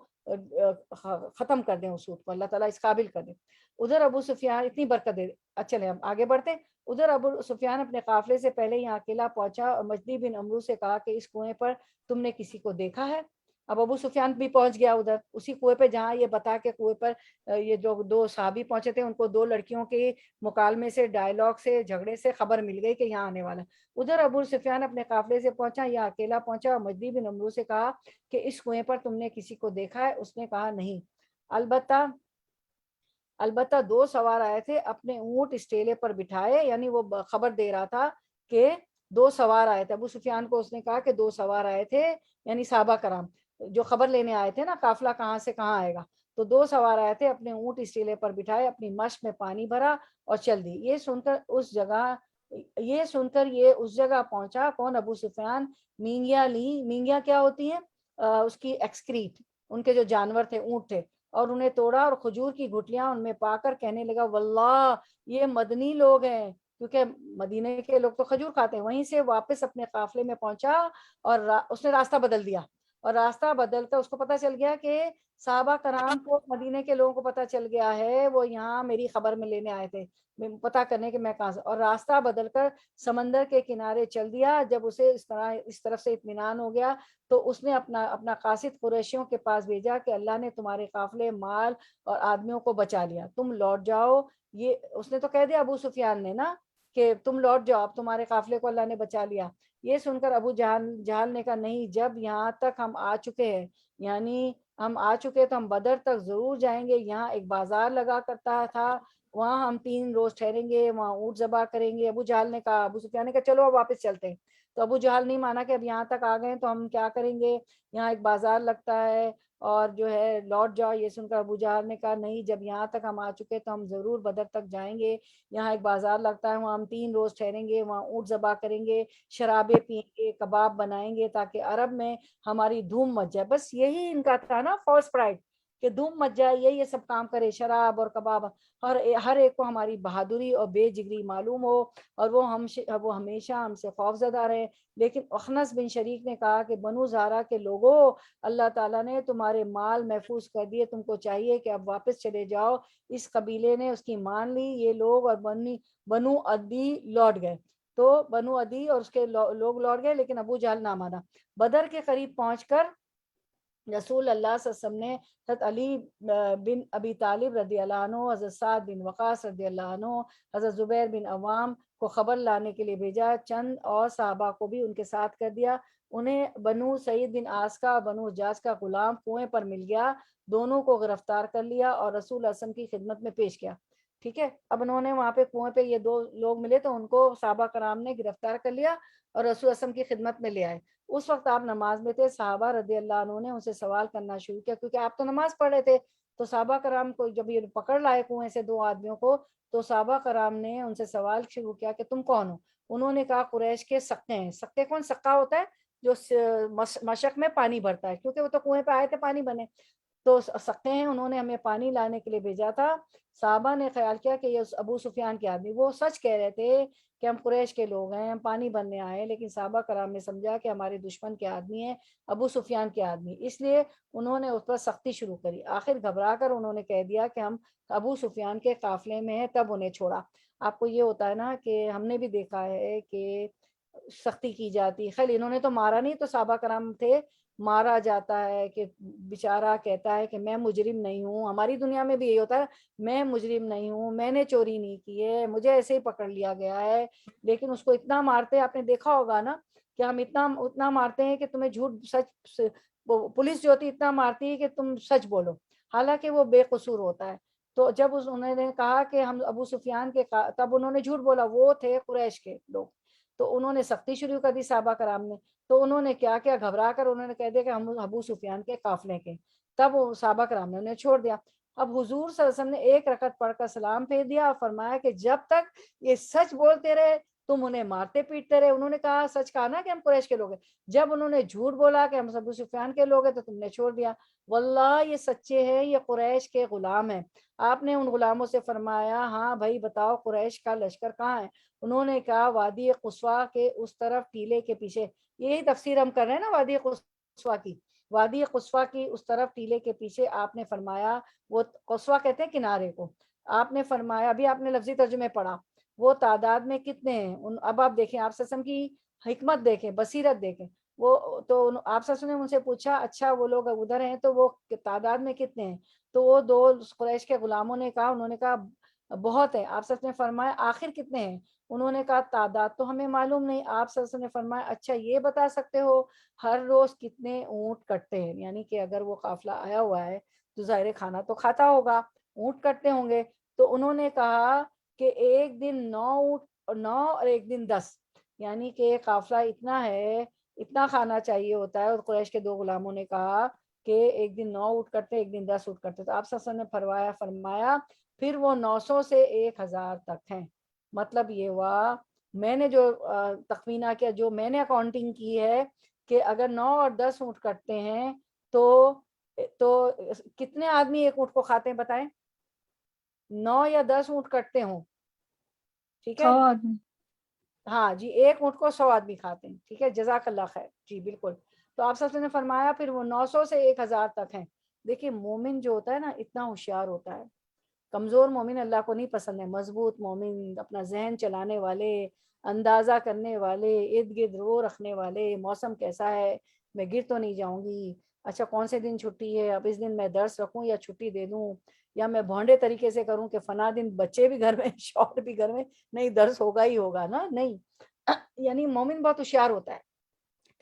S1: ختم کر دیں، اس سود کو اللہ تعالیٰ اس قابل کر دیں. ادھر ابو سفیان اتنی برکت دے. اچھا ہم آگے بڑھتے ہیں. ادھر ابو سفیان اپنے قافلے سے پہلے یہاں اکیلا پہنچا اور مجدی بن عمرو سے کہا کہ اس کنویں پر تم نے کسی کو دیکھا ہے؟ اب ابو سفیان بھی پہنچ گیا ادھر اسی کنویں پہ جہاں یہ بتا کے کنویں پر یہ جو دو صحابی پہنچے تھے، ان کو دو لڑکیوں کے مکالمے سے، ڈائلاگ سے، جھگڑے سے خبر مل گئی کہ یہاں آنے والا. ادھر ابو سفیان اپنے قافلے سے پہنچا، یہاں اکیلا پہنچا اور مجدی بن عمرو سے کہا کہ اس کنویں پر تم نے کسی کو دیکھا ہے؟ اس نے کہا نہیں، البتہ دو سوار آئے تھے اپنے اونٹ اس ٹیلے پر بٹھائے، یعنی وہ خبر دے رہا تھا کہ دو سوار آئے تھے. ابو سفیان کو اس نے کہا کہ دو سوار آئے تھے, یعنی صحابہ کرام جو خبر لینے آئے تھے نا قافلہ کہاں سے کہاں آئے گا, تو دو سوار آئے تھے, اپنے اونٹ اس ٹیلے پر بٹھائے, اپنی مشق میں پانی بھرا اور چل دی. یہ سن کر یہ اس جگہ پہنچا. کون؟ ابو سفیان. مینگیا لی. مینگیا کیا ہوتی ہے؟ اس کی ایکسکریٹ, ان کے جو جانور تھے, اونٹ تھے, اور انہیں توڑا اور کھجور کی گٹلیاں ان میں پا کر کہنے لگا واللہ یہ مدنی لوگ ہیں, کیونکہ مدینے کے لوگ تو کھجور کھاتے ہیں. وہیں سے واپس اپنے قافلے میں پہنچا اور اس نے راستہ بدل دیا, اور راستہ بدل کر اس کو پتا چل گیا کہ صحابہ کرام کو, مدینے کے لوگوں کو پتا چل گیا ہے وہ یہاں میری خبر میں لینے آئے تھے, پتا کرنے کہ میں کہاں سے, اور راستہ بدل کر سمندر کے کنارے چل دیا. جب اسے اس طرف سے اطمینان ہو گیا تو اس نے اپنا قاصد قریشیوں کے پاس بھیجا کہ اللہ نے تمہارے قافلے, مال اور آدمیوں کو بچا لیا, تم لوٹ جاؤ. یہ اس نے تو کہہ دیا ابو سفیان نے نا کہ تم لوٹ جاؤ, اب تمہارے قافلے کو اللہ نے بچا لیا. یہ سن کر ابو جہل نے کہا نہیں, جب یہاں تک ہم آ چکے ہیں, یعنی ہم آ چکے تو ہم بدر تک ضرور جائیں گے. یہاں ایک بازار لگا کرتا تھا, وہاں ہم 3 روز ٹھہریں گے, وہاں اونٹ ذبح کریں گے. ابو جہل نے کہا, ابو سفیان نے کہا چلو اب واپس چلتے ہیں. تو ابو جہل نہیں مانا کہ اب یہاں تک آ گئے تو ہم کیا کریں گے, یہاں ایک بازار لگتا ہے اور جو ہے لوٹ جاؤ. یہ سن کر ابو جہل نے کہا نہیں, جب یہاں تک ہم آ چکے تو ہم ضرور بدر تک جائیں گے. یہاں ایک بازار لگتا ہے, وہاں ہم 3 روز ٹھہریں گے, وہاں اونٹ ذبح کریں گے, شرابیں پئیں گے, کباب بنائیں گے تاکہ عرب میں ہماری دھوم مچ جائے. بس یہی ان کا تھا نا فالس پرائڈ, کہ دھوم مچ جائے, یہ سب کام کرے, شراب اور کباب, اور ہر ایک کو ہماری بہادری اور بے جگری معلوم ہو, اور وہ ہمیشہ ہم سے خوف زدہ رہے. لیکن اخنس بن شریک نے کہا کہ بنو زہرا کے لوگوں, اللہ تعالیٰ نے تمہارے مال محفوظ کر دیے, تم کو چاہیے کہ اب واپس چلے جاؤ. اس قبیلے نے اس کی مان لی. یہ لوگ اور بنو عدی لوٹ گئے. تو بنو عدی اور اس کے لوگ لوٹ گئے, لیکن ابو جہل نہ مانا. بدر کے قریب پہنچ کر رسول اللہ صلی اللہ علیہ وسلم نے حضرت علی بن ابی طالب رضی اللہ عنہ, حضرت سعد بن وقاص رضی اللہ عنہ, حضرت زبیر بن عوام کو خبر لانے کے لیے بھیجا. چند اور صحابہ کو بھی ان کے ساتھ کر دیا. انہیں بنو سعید بن عاص کا, بنو حجاز کا غلام کنویں پر مل گیا. دونوں کو گرفتار کر لیا اور رسول اللہ صلی اللہ علیہ وسلم کی خدمت میں پیش کیا. ٹھیک ہے, اب انہوں نے وہاں پہ کنویں پہ یہ 2 لوگ ملے تو ان کو صحابہ کرام نے گرفتار کر لیا اور رسول اللہ صلی اللہ علیہ وسلم کی خدمت میں لے آئے. اس وقت آپ نماز میں تھے. صحابہ رضی اللہ عنہ نے ان سے سوال کرنا شروع کیا, کیونکہ آپ تو نماز پڑھ رہے تھے. تو صحابہ کرام کو جب یہ پکڑ لائے کنویں سے 2 آدمیوں کو, تو صحابہ کرام نے ان سے سوال شروع کیا کہ تم کون ہو. انہوں نے کہا قریش کے سقے ہیں. سقے کون؟ سقا ہوتا ہے جو مشق میں پانی بھرتا ہے, کیونکہ وہ تو کنویں پہ آئے تھے پانی بنے, تو سقے ہیں, انہوں نے ہمیں پانی لانے کے لیے بھیجا تھا. صحابہ نے خیال کیا کہ یہ ابو سفیان کے آدمی, وہ سچ کہہ رہے تھے کہ ہم قریش کے لوگ ہیں, ہم پانی بھرنے آئے, لیکن صحابہ کرام نے سمجھا کہ ہمارے دشمن کے آدمی ہیں, ابو سفیان کے آدمی, اس لیے انہوں نے اس پر سختی شروع کری. آخر گھبرا کر انہوں نے کہہ دیا کہ ہم ابو سفیان کے قافلے میں ہیں, تب انہیں چھوڑا. آپ کو یہ ہوتا ہے نا کہ ہم نے بھی دیکھا ہے کہ سختی کی جاتی. خیر انہوں نے تو مارا نہیں, تو صحابہ کرام تھے, مارا جاتا ہے کہ بیچارہ کہتا ہے کہ میں مجرم نہیں ہوں. ہماری دنیا میں بھی یہی ہوتا ہے, میں مجرم نہیں ہوں, میں نے چوری نہیں کی ہے, مجھے ایسے ہی پکڑ لیا گیا ہے. لیکن اس کو اتنا مارتے, آپ نے دیکھا ہوگا نا کہ ہم اتنا مارتے ہیں کہ تمہیں جھوٹ سچ, پولیس جو ہوتی اتنا مارتی ہے کہ تم سچ بولو, حالانکہ وہ بے قصور ہوتا ہے. تو جب انہوں نے کہا کہ ہم ابو سفیان کے, تب انہوں نے جھوٹ بولا, وہ تھے قریش کے لوگ. تو انہوں نے سختی شروع کر دی صحابہ کرام نے. تو انہوں نے کیا کیا, گھبرا کر انہوں نے کہہ دیا کہ ہم ابو سفیان کے قافلے کے. تب صحابہ کرام نے انہیں چھوڑ دیا. اب حضور صلی اللہ علیہ وسلم نے 1 رکعت پڑھ کر سلام پھیر دیا اور فرمایا کہ جب تک یہ سچ بولتے رہے تم انہیں مارتے پیٹتے رہے. انہوں نے کہا سچ کہا نا کہ ہم قریش کے لوگ ہیں. جب انہوں نے جھوٹ بولا کہ ہم ابو سفیان کے لوگ ہیں تو تم نے چھوڑ دیا. واللہ یہ سچے ہیں, یہ قریش کے غلام ہیں. آپ نے ان غلاموں سے فرمایا ہاں بھائی بتاؤ قریش کا لشکر کہاں ہے. انہوں نے کہا وادی قصویٰ کے اس طرف ٹیلے کے پیچھے. یہی تفسیر ہم کر رہے ہیں نا وادی قصویٰ کی. وادی قصویٰ کی اس طرف ٹیلے کے پیچھے. آپ نے فرمایا, وہ قصویٰ کہتے ہیں کنارے کو. آپ نے فرمایا, ابھی آپ نے لفظی ترجمے پڑھا, وہ تعداد میں کتنے ہیں. اب آپ دیکھیں, آپ وسلم کی حکمت دیکھیں, بصیرت دیکھیں. وہ تو آپ نے ان سے پوچھا اچھا وہ لوگ ادھر ہیں تو وہ تعداد میں کتنے ہیں. تو وہ 2 قریش کے غلاموں نے کہا, انہوں نے کہا بہت ہے. آپ نے فرمایا آخر کتنے ہیں. انہوں نے کہا تعداد تو ہمیں معلوم نہیں. آپ نے فرمایا اچھا یہ بتا سکتے ہو ہر روز کتنے اونٹ کٹتے ہیں. یعنی کہ اگر وہ قافلہ آیا ہوا ہے تو ظاہر کھانا تو کھاتا ہوگا, اونٹ کٹتے ہوں گے. تو انہوں نے کہا کہ ایک دن 9 اونٹ, 9 اور ایک دن 10. یعنی کہ قافلہ اتنا ہے، اتنا کھانا چاہیے ہوتا ہے. اور قریش کے 2 غلاموں نے کہا کہ ایک دن 9 اونٹ کرتے، ایک دن 10 اونٹ کرتے. تو آپ صلی اللہ علیہ وسلم نے فرمایا پھر وہ 900 سے 1000 تک ہیں. مطلب یہ ہوا، میں نے جو تخمینہ کیا، جو میں نے اکاؤنٹنگ کی ہے کہ اگر 9 اور 10 اونٹ کرتے ہیں تو کتنے آدمی ایک اونٹ کو کھاتے ہیں بتائیں؟ 9 یا 10 اونٹ کٹتے ہوں، ٹھیک ہے.
S3: 100 آدمی.
S1: ہاں جی، ایک اونٹ کو 100 آدمی کھاتے ہیں. ٹھیک ہے، جزاک اللہ خیر. جی بالکل. تو آپ صلی اللہ علیہ وسلم نے فرمایا پھر وہ 900 سے 1000 تک ہیں. دیکھیے مومن جو ہوتا ہے نا اتنا ہوشیار ہوتا ہے. کمزور مومن اللہ کو نہیں پسند ہے. مضبوط مومن، اپنا ذہن چلانے والے، اندازہ کرنے والے، ارد گرد رو رکھنے والے، موسم کیسا ہے، میں گر تو نہیں جاؤں گی، اچھا کون سے دن چھٹی ہے، اب اس دن میں درس رکھوں یا چھٹی دے دوں، یا میں بھونڈے طریقے سے کروں کہ فنا دن بچے بھی گھر میں شوہر بھی گھر میں، نہیں درس ہوگا ہی ہوگا نا. نہیں، یعنی مومن بہت ہوشیار ہوتا ہے.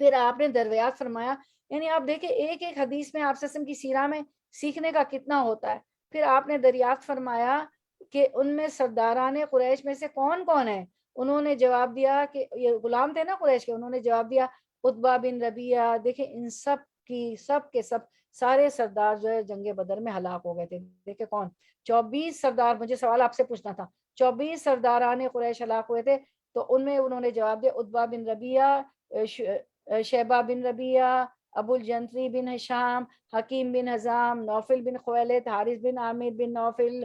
S1: پھر آپ نے دریافت فرمایا، یعنی آپ دیکھیں ایک ایک حدیث میں آپ وسلم کی سیرہ میں سیکھنے کا کتنا ہوتا ہے. پھر آپ نے دریافت فرمایا کہ ان میں سرداران قریش میں سے کون کون ہے. انہوں نے جواب دیا کہ یہ غلام تھے نا قریش کے، انہوں نے جواب دیا عتبہ بن ربیعہ. دیکھیں ان سب کے سب سارے سردار جو ہے جنگ بدر میں ہلاک ہو گئے تھے. دیکھیں کون، 24 سردار. مجھے سوال آپ سے پوچھنا تھا، 24 سرداران قریش ہلاک ہوئے تھے. تو ان میں انہوں نے جواب دیا عتبہ بن ربیعہ، شیبہ بن ربیعہ، ابو الجنتری بن ہشام، حکیم بن حزام، نوفل بن خویلد، حارث بن عامر بن نوفل،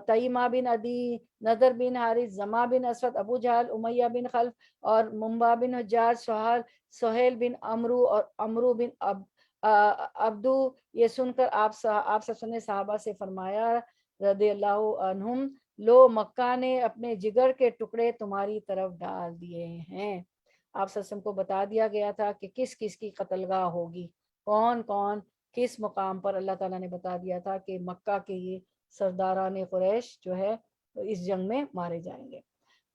S1: تیمہ بن عدی، نضر بن حارث، زما بن اسود، ابو جہل، امیہ بن خلف، اور منبع بن حجاج، سہیل بن عمرو، اور عمرو بن عبدو. یہ سن کر آپ سب نے صحابہ سے فرمایا رضی اللہ عنہم، لو مکہ نے اپنے جگر کے ٹکڑے تمہاری طرف ڈال دیے ہیں. آپ سسم کو بتا دیا گیا تھا کہ کس کس کی قتل گاہ ہوگی، کون کون کس مقام پر. اللہ تعالیٰ نے بتا دیا تھا کہ مکہ کے یہ سرداران قریش جو ہے اس جنگ میں مارے جائیں گے.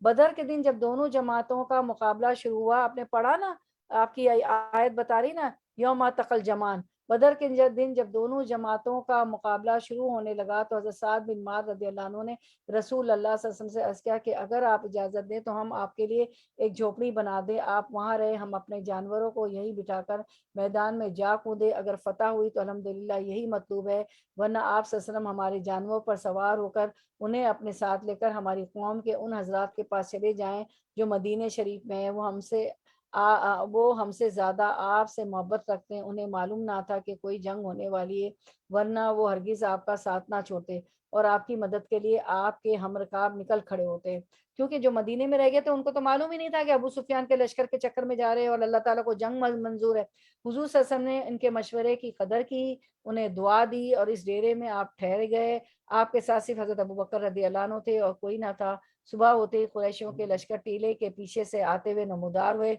S1: بدر کے دن جب دونوں جماعتوں کا مقابلہ شروع ہوا، آپ نے پڑھا نا، آپ کی آیت بتا رہی نا یوم تقل جمان. بدر کے دن جب دونوں جماعتوں کا مقابلہ شروع ہونے لگا تو حضرت سعد بن معاذ رضی اللہ عنہ نے رسول اللہ صلی اللہ علیہ وسلم سے عرض کیا کہ اگر آپ اجازت دیں تو ہم آپ کے لیے ایک جھوپڑی بنا دیں، آپ وہاں رہے، ہم اپنے جانوروں کو یہی بٹھا کر میدان میں جا کودے، اگر فتح ہوئی تو الحمدللہ یہی مطلوب ہے، ورنہ آپ صلی اللہ علیہ وسلم ہمارے جانوروں پر سوار ہو کر انہیں اپنے ساتھ لے کر ہماری قوم کے ان حضرات کے پاس چلے جائیں جو مدینہ شریف میں ہیں. وہ ہم سے زیادہ آپ سے محبت رکھتے ہیں. انہیں معلوم نہ تھا کہ کوئی جنگ ہونے والی ہے، ورنہ وہ ہرگز آپ کا ساتھ نہ چھوڑتے اور آپ کی مدد کے لیے آپ کے ہم رکاب نکل کھڑے ہوتے. کیونکہ جو مدینے میں رہ گئے تھے ان کو تو معلوم ہی نہیں تھا کہ ابو سفیان کے لشکر کے چکر میں جا رہے ہیں اور اللہ تعالیٰ کو جنگ منظور ہے. حضور صلی اللہ علیہ وسلم نے ان کے مشورے کی قدر کی، انہیں دعا دی، اور اس ڈیرے میں آپ ٹھہر گئے. آپ کے ساتھ صرف حضرت ابوبکر رضی اللہ عنہ تھے اور کوئی نہ تھا. صبح ہوتے ہی قریشیوں کے لشکر ٹیلے کے پیچھے سے آتے ہوئے نمودار ہوئے.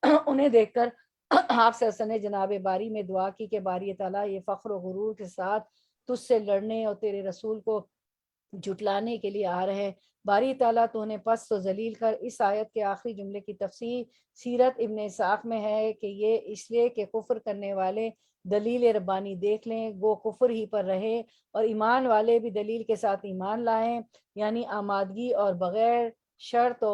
S1: انہیں دیکھ کر آپ صلی اللہ علیہ وسلم نے جناب باری میں دعا کی کہ باری تعالیٰ یہ فخر و غرور کے ساتھ تجھ سے لڑنے اور تیرے رسول کو جھٹلانے کے لیے آ رہے ہیں. باری تعالیٰ تو انہیں پست و ذلیل کر. اس آیت کے آخری جملے کی تفسیر سیرت ابن اسحاق میں ہے کہ یہ اس لیے کہ کفر کرنے والے دلیل ربانی دیکھ لیں، وہ کفر ہی پر رہے، اور ایمان والے بھی دلیل کے ساتھ ایمان لائیں، یعنی آمادگی اور بغیر شرط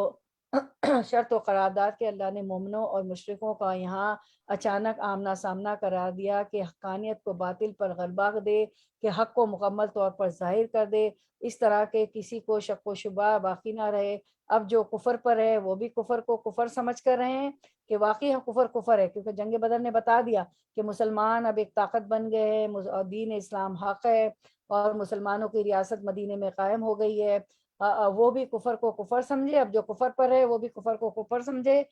S1: و قرارداد کے. اللہ نے مومنوں اور مشرکوں کا یہاں اچانک آمنا سامنا کرا دیا کہ حقانیت کو باطل پر غلبہ دے، کہ حق کو مکمل طور پر ظاہر کر دے، اس طرح کہ کسی کو شک و شبہ باقی نہ رہے. اب جو کفر پر ہے وہ بھی کفر کو کفر سمجھ کر رہے ہیں کہ واقعی کفر ہے، کیونکہ جنگ بدر نے بتا دیا کہ مسلمان اب ایک طاقت بن گئے ہیں اور دین اسلام حق ہے اور مسلمانوں کی ریاست مدینے میں قائم ہو گئی ہے. وہ بھی کفر کو کفر سمجھے، اب جو کفر پر ہے وہ بھی کفر کو کفر سمجھے،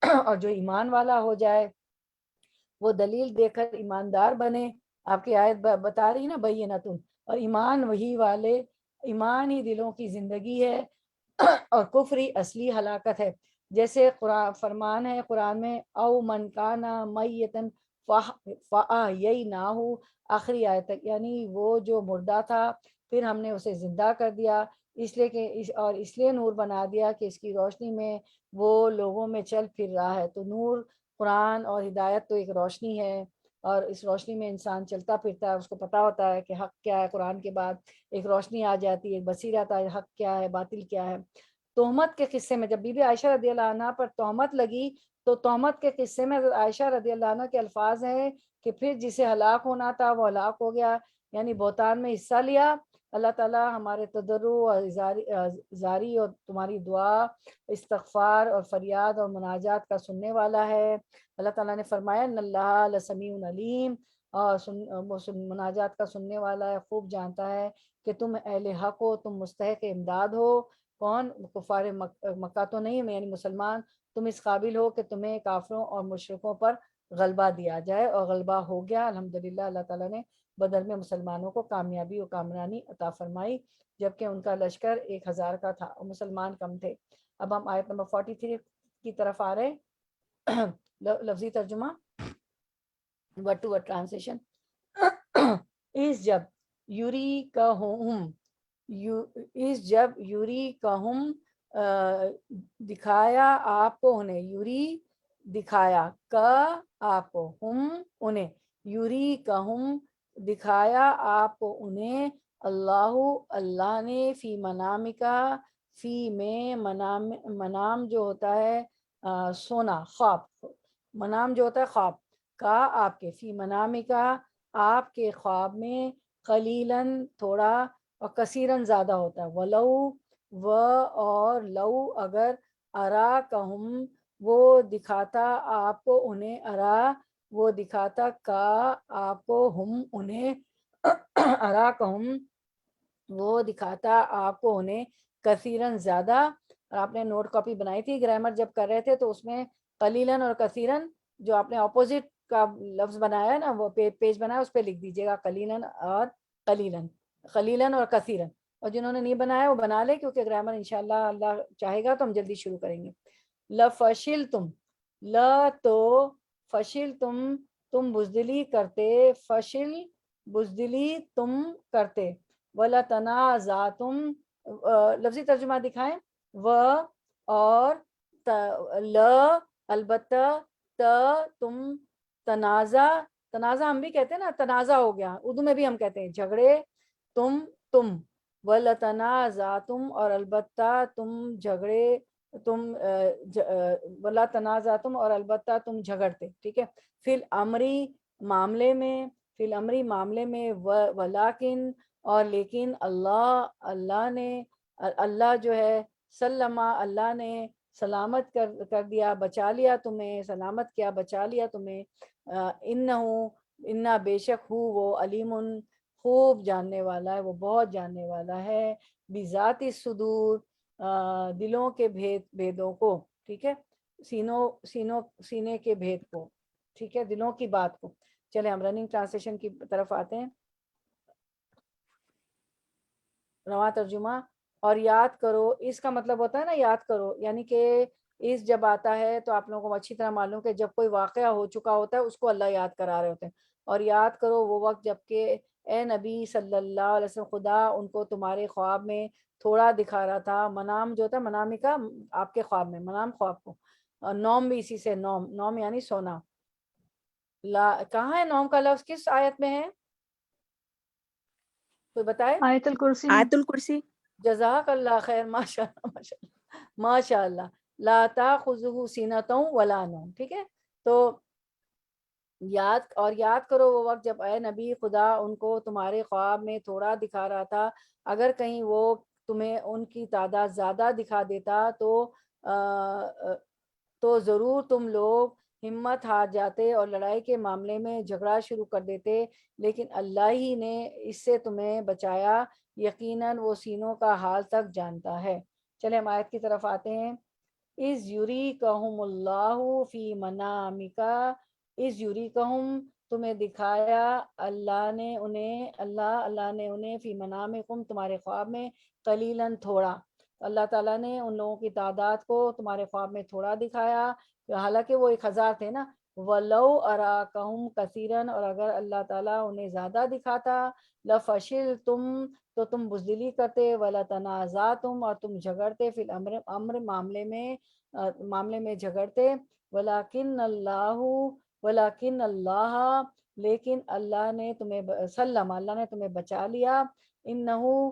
S1: اور جو ایمان والا ہو جائے وہ دلیل دے کر ایماندار بنے. آپ کی آیت بتا رہی نا بینتن، اور ایمان وہی والے، ایمان ہی دلوں کی زندگی ہے اور کفر ہی اصلی ہلاکت ہے. جیسے قرآن فرمان ہے قرآن میں او من کانا میتن فاحییناہ، آخری آیت تک، یعنی وہ جو مردہ تھا پھر ہم نے اسے زندہ کر دیا، اس لیے کہ اس لیے نور بنا دیا کہ اس کی روشنی میں وہ لوگوں میں چل پھر رہا ہے. تو نور قرآن اور ہدایت تو ایک روشنی ہے، اور اس روشنی میں انسان چلتا پھرتا ہے، اس کو پتا ہوتا ہے کہ حق کیا ہے. قرآن کے بعد ایک روشنی آ جاتی ہے، ایک بصیرت آ، حق کیا ہے باطل کیا ہے.
S3: تہمت کے قصے میں جب بی بی عائشہ رضی اللہ عنہ پر تہمت لگی تو تہمت کے قصے میں حضرت عائشہ رضی اللہ عنہ کے الفاظ ہیں کہ پھر جسے ہلاک ہونا تھا وہ ہلاک ہو گیا، یعنی بہتان میں حصہ لیا۔ اللہ تعالیٰ ہمارے تضرع اور زاری اور تمہاری دعا، استغفار اور فریاد اور مناجات کا سننے والا ہے۔ اللہ تعالیٰ نے فرمایا ان اللہ لسمیع علیم، اور مناجات کا سننے والا ہے، خوب جانتا ہے کہ تم اہل حق ہو، تم مستحق امداد ہو۔ کون؟ کفار مکہ تو نہیں، یعنی مسلمان، تم اس قابل ہو کہ تمہیں کافروں اور مشرکوں پر غلبہ دیا جائے، اور غلبہ ہو گیا الحمدللہ۔ اللہ تعالیٰ نے بدر میں مسلمانوں کو کامیابی و کامرانی عطا فرمائی، جبکہ ان کا لشکر 1000 کا تھا اور مسلمان کم تھے۔ اب ہم آیت نمبر 43 کی طرف آ رہے ہیں۔ لفظی ترجمہ، ورڈ ٹو ورڈ ٹرانسلیشن۔ اس جب یوری کا ہم دکھایا آپ کو انہیں، یوری دکھایا کا آپ کو، ہم انہیں، یوری کا ہم دکھایا آپ کو انہیں، اللہ نے فی منامکا، فی میں منام جو ہوتا ہے سونا، خواب، منام جو ہوتا ہے خواب، کا آپ کے، فی منامکا آپ کے خواب میں، قلیلاً تھوڑا، اور کثیراً زیادہ ہوتا ہے، ولو اور لو اگر، ارا کہم وہ دکھاتا آپ کو انہیں، ارا وہ دکھاتا کا آپ کو ہم انہیں، ارا کہم وہ دکھاتا آپ کو انہیں، کثیراً زیادہ۔ اور آپ نے نوٹ کاپی بنائی تھی گرامر جب کر رہے تھے تو اس میں قلیلاً اور کثیراً جو آپ نے اپوزٹ کا لفظ بنایا ہے نا، وہ پیج بنایا اس پہ لکھ دیجیے گا قلیلاً اور قلیلاً، قلیلاً اور کثیراً۔ اور جنہوں نے نہیں بنایا وہ بنا لے، کیونکہ گرامر انشاءاللہ اللہ چاہے گا تو ہم جلدی شروع کریں گے۔ لفشل تم، تو فشل تم بزدلی کرتے، فشل بزدلی تم کرتے، وَلَتَنَازَعْتُمْ لفظی ترجمہ دکھائیں، اور البتہ تم تنازع ہم بھی کہتے ہیں نا، تنازع ہو گیا، اردو میں بھی ہم کہتے ہیں جھگڑے، تم وَلَتَنَازَعْتُمْ اور البتہ تم جھگڑے، ولا تنازعتم اور البتہ تم جھگڑتے، ٹھیک ہے، فی الامری معاملے میں، ولیکن اور لیکن، اللہ جو ہے، سلمہ اللہ نے سلامت کر دیا، بچا لیا تمہیں، سلامت کیا، بچا لیا تمہیں، انہ بے شک ہو وہ، علیم خوب جاننے والا ہے، وہ بہت جاننے والا ہے، بذات الصدور دلوں کے بھیدوں کو، ٹھیک ہے، سینے کے بھید کو، ٹھیک ہے، دلوں کی بات کو۔ چلیں ہم رننگ ٹرانسلیشن کی طرف آتے ہیں۔ رواں ترجمہ، اور یاد کرو، اس کا مطلب ہوتا ہے نا یاد کرو، یعنی کہ اس جب آتا ہے تو آپ لوگوں کو اچھی طرح معلوم کہ جب کوئی واقعہ ہو چکا ہوتا ہے اس کو اللہ یاد کرا رہے ہوتے ہیں۔ اور یاد کرو وہ وقت جب کہ اے نبی صلی اللہ علیہ وسلم خدا ان کو تمہارے خواب میں تھوڑا دکھا رہا تھا، منام جو ہوتا ہے منامی کا، آپ کے خواب میں، منام خواب کو، اور نوم بھی اسی سے، نوم یعنی سونا۔ کہاں ہے نوم کا لفظ، کس آیت میں ہے کوئی بتائے؟
S4: آیت الکرسی،
S2: آیت الکرسی۔
S1: جزاک اللہ خیر، ماشاء اللہ ماشاء اللہ ماشاء اللہ، لا تاخذہ سینۃ ولا نوم، ٹھیک ہے۔ تو یاد کرو وہ وقت جب اے نبی خدا ان کو تمہارے خواب میں تھوڑا دکھا رہا تھا، اگر کہیں وہ تمہیں ان کی تعداد زیادہ دکھا دیتا تو ضرور تم لوگ ہمت ہار جاتے اور لڑائی کے معاملے میں جھگڑا شروع کر دیتے، لیکن اللہ ہی نے اس سے تمہیں بچایا، یقیناً وہ سینوں کا حال تک جانتا ہے۔ چلے ہم آیت کی طرف آتے ہیں۔ اِذْ یُریکہم اللہ فی منامکا، اِذْ یُریکہم تمہیں دکھایا اللہ نے انہیں فی منامکم تمہارے خواب میں، قلیلاً تھوڑا، اللہ تعالیٰ نے ان لوگوں کی تعداد کو تمہارے خواب میں تھوڑا دکھایا، حالانکہ وہ 1000 تھے نا، وَلَوْ أَرَاكَهُمْ كَثِيرًا اور اگر اللہ تعالیٰ انہیں زیادہ دکھاتا، لَفَشِلْتُمْ تو تم بزدلی کرتے، وَلَتَنَازَعْتُمْ اور تم جھگڑتے، فی الامر معاملے میں جھگڑتے، ولیکن اللہ لیکن اللہ نے تمہیں بچا لیا، انہو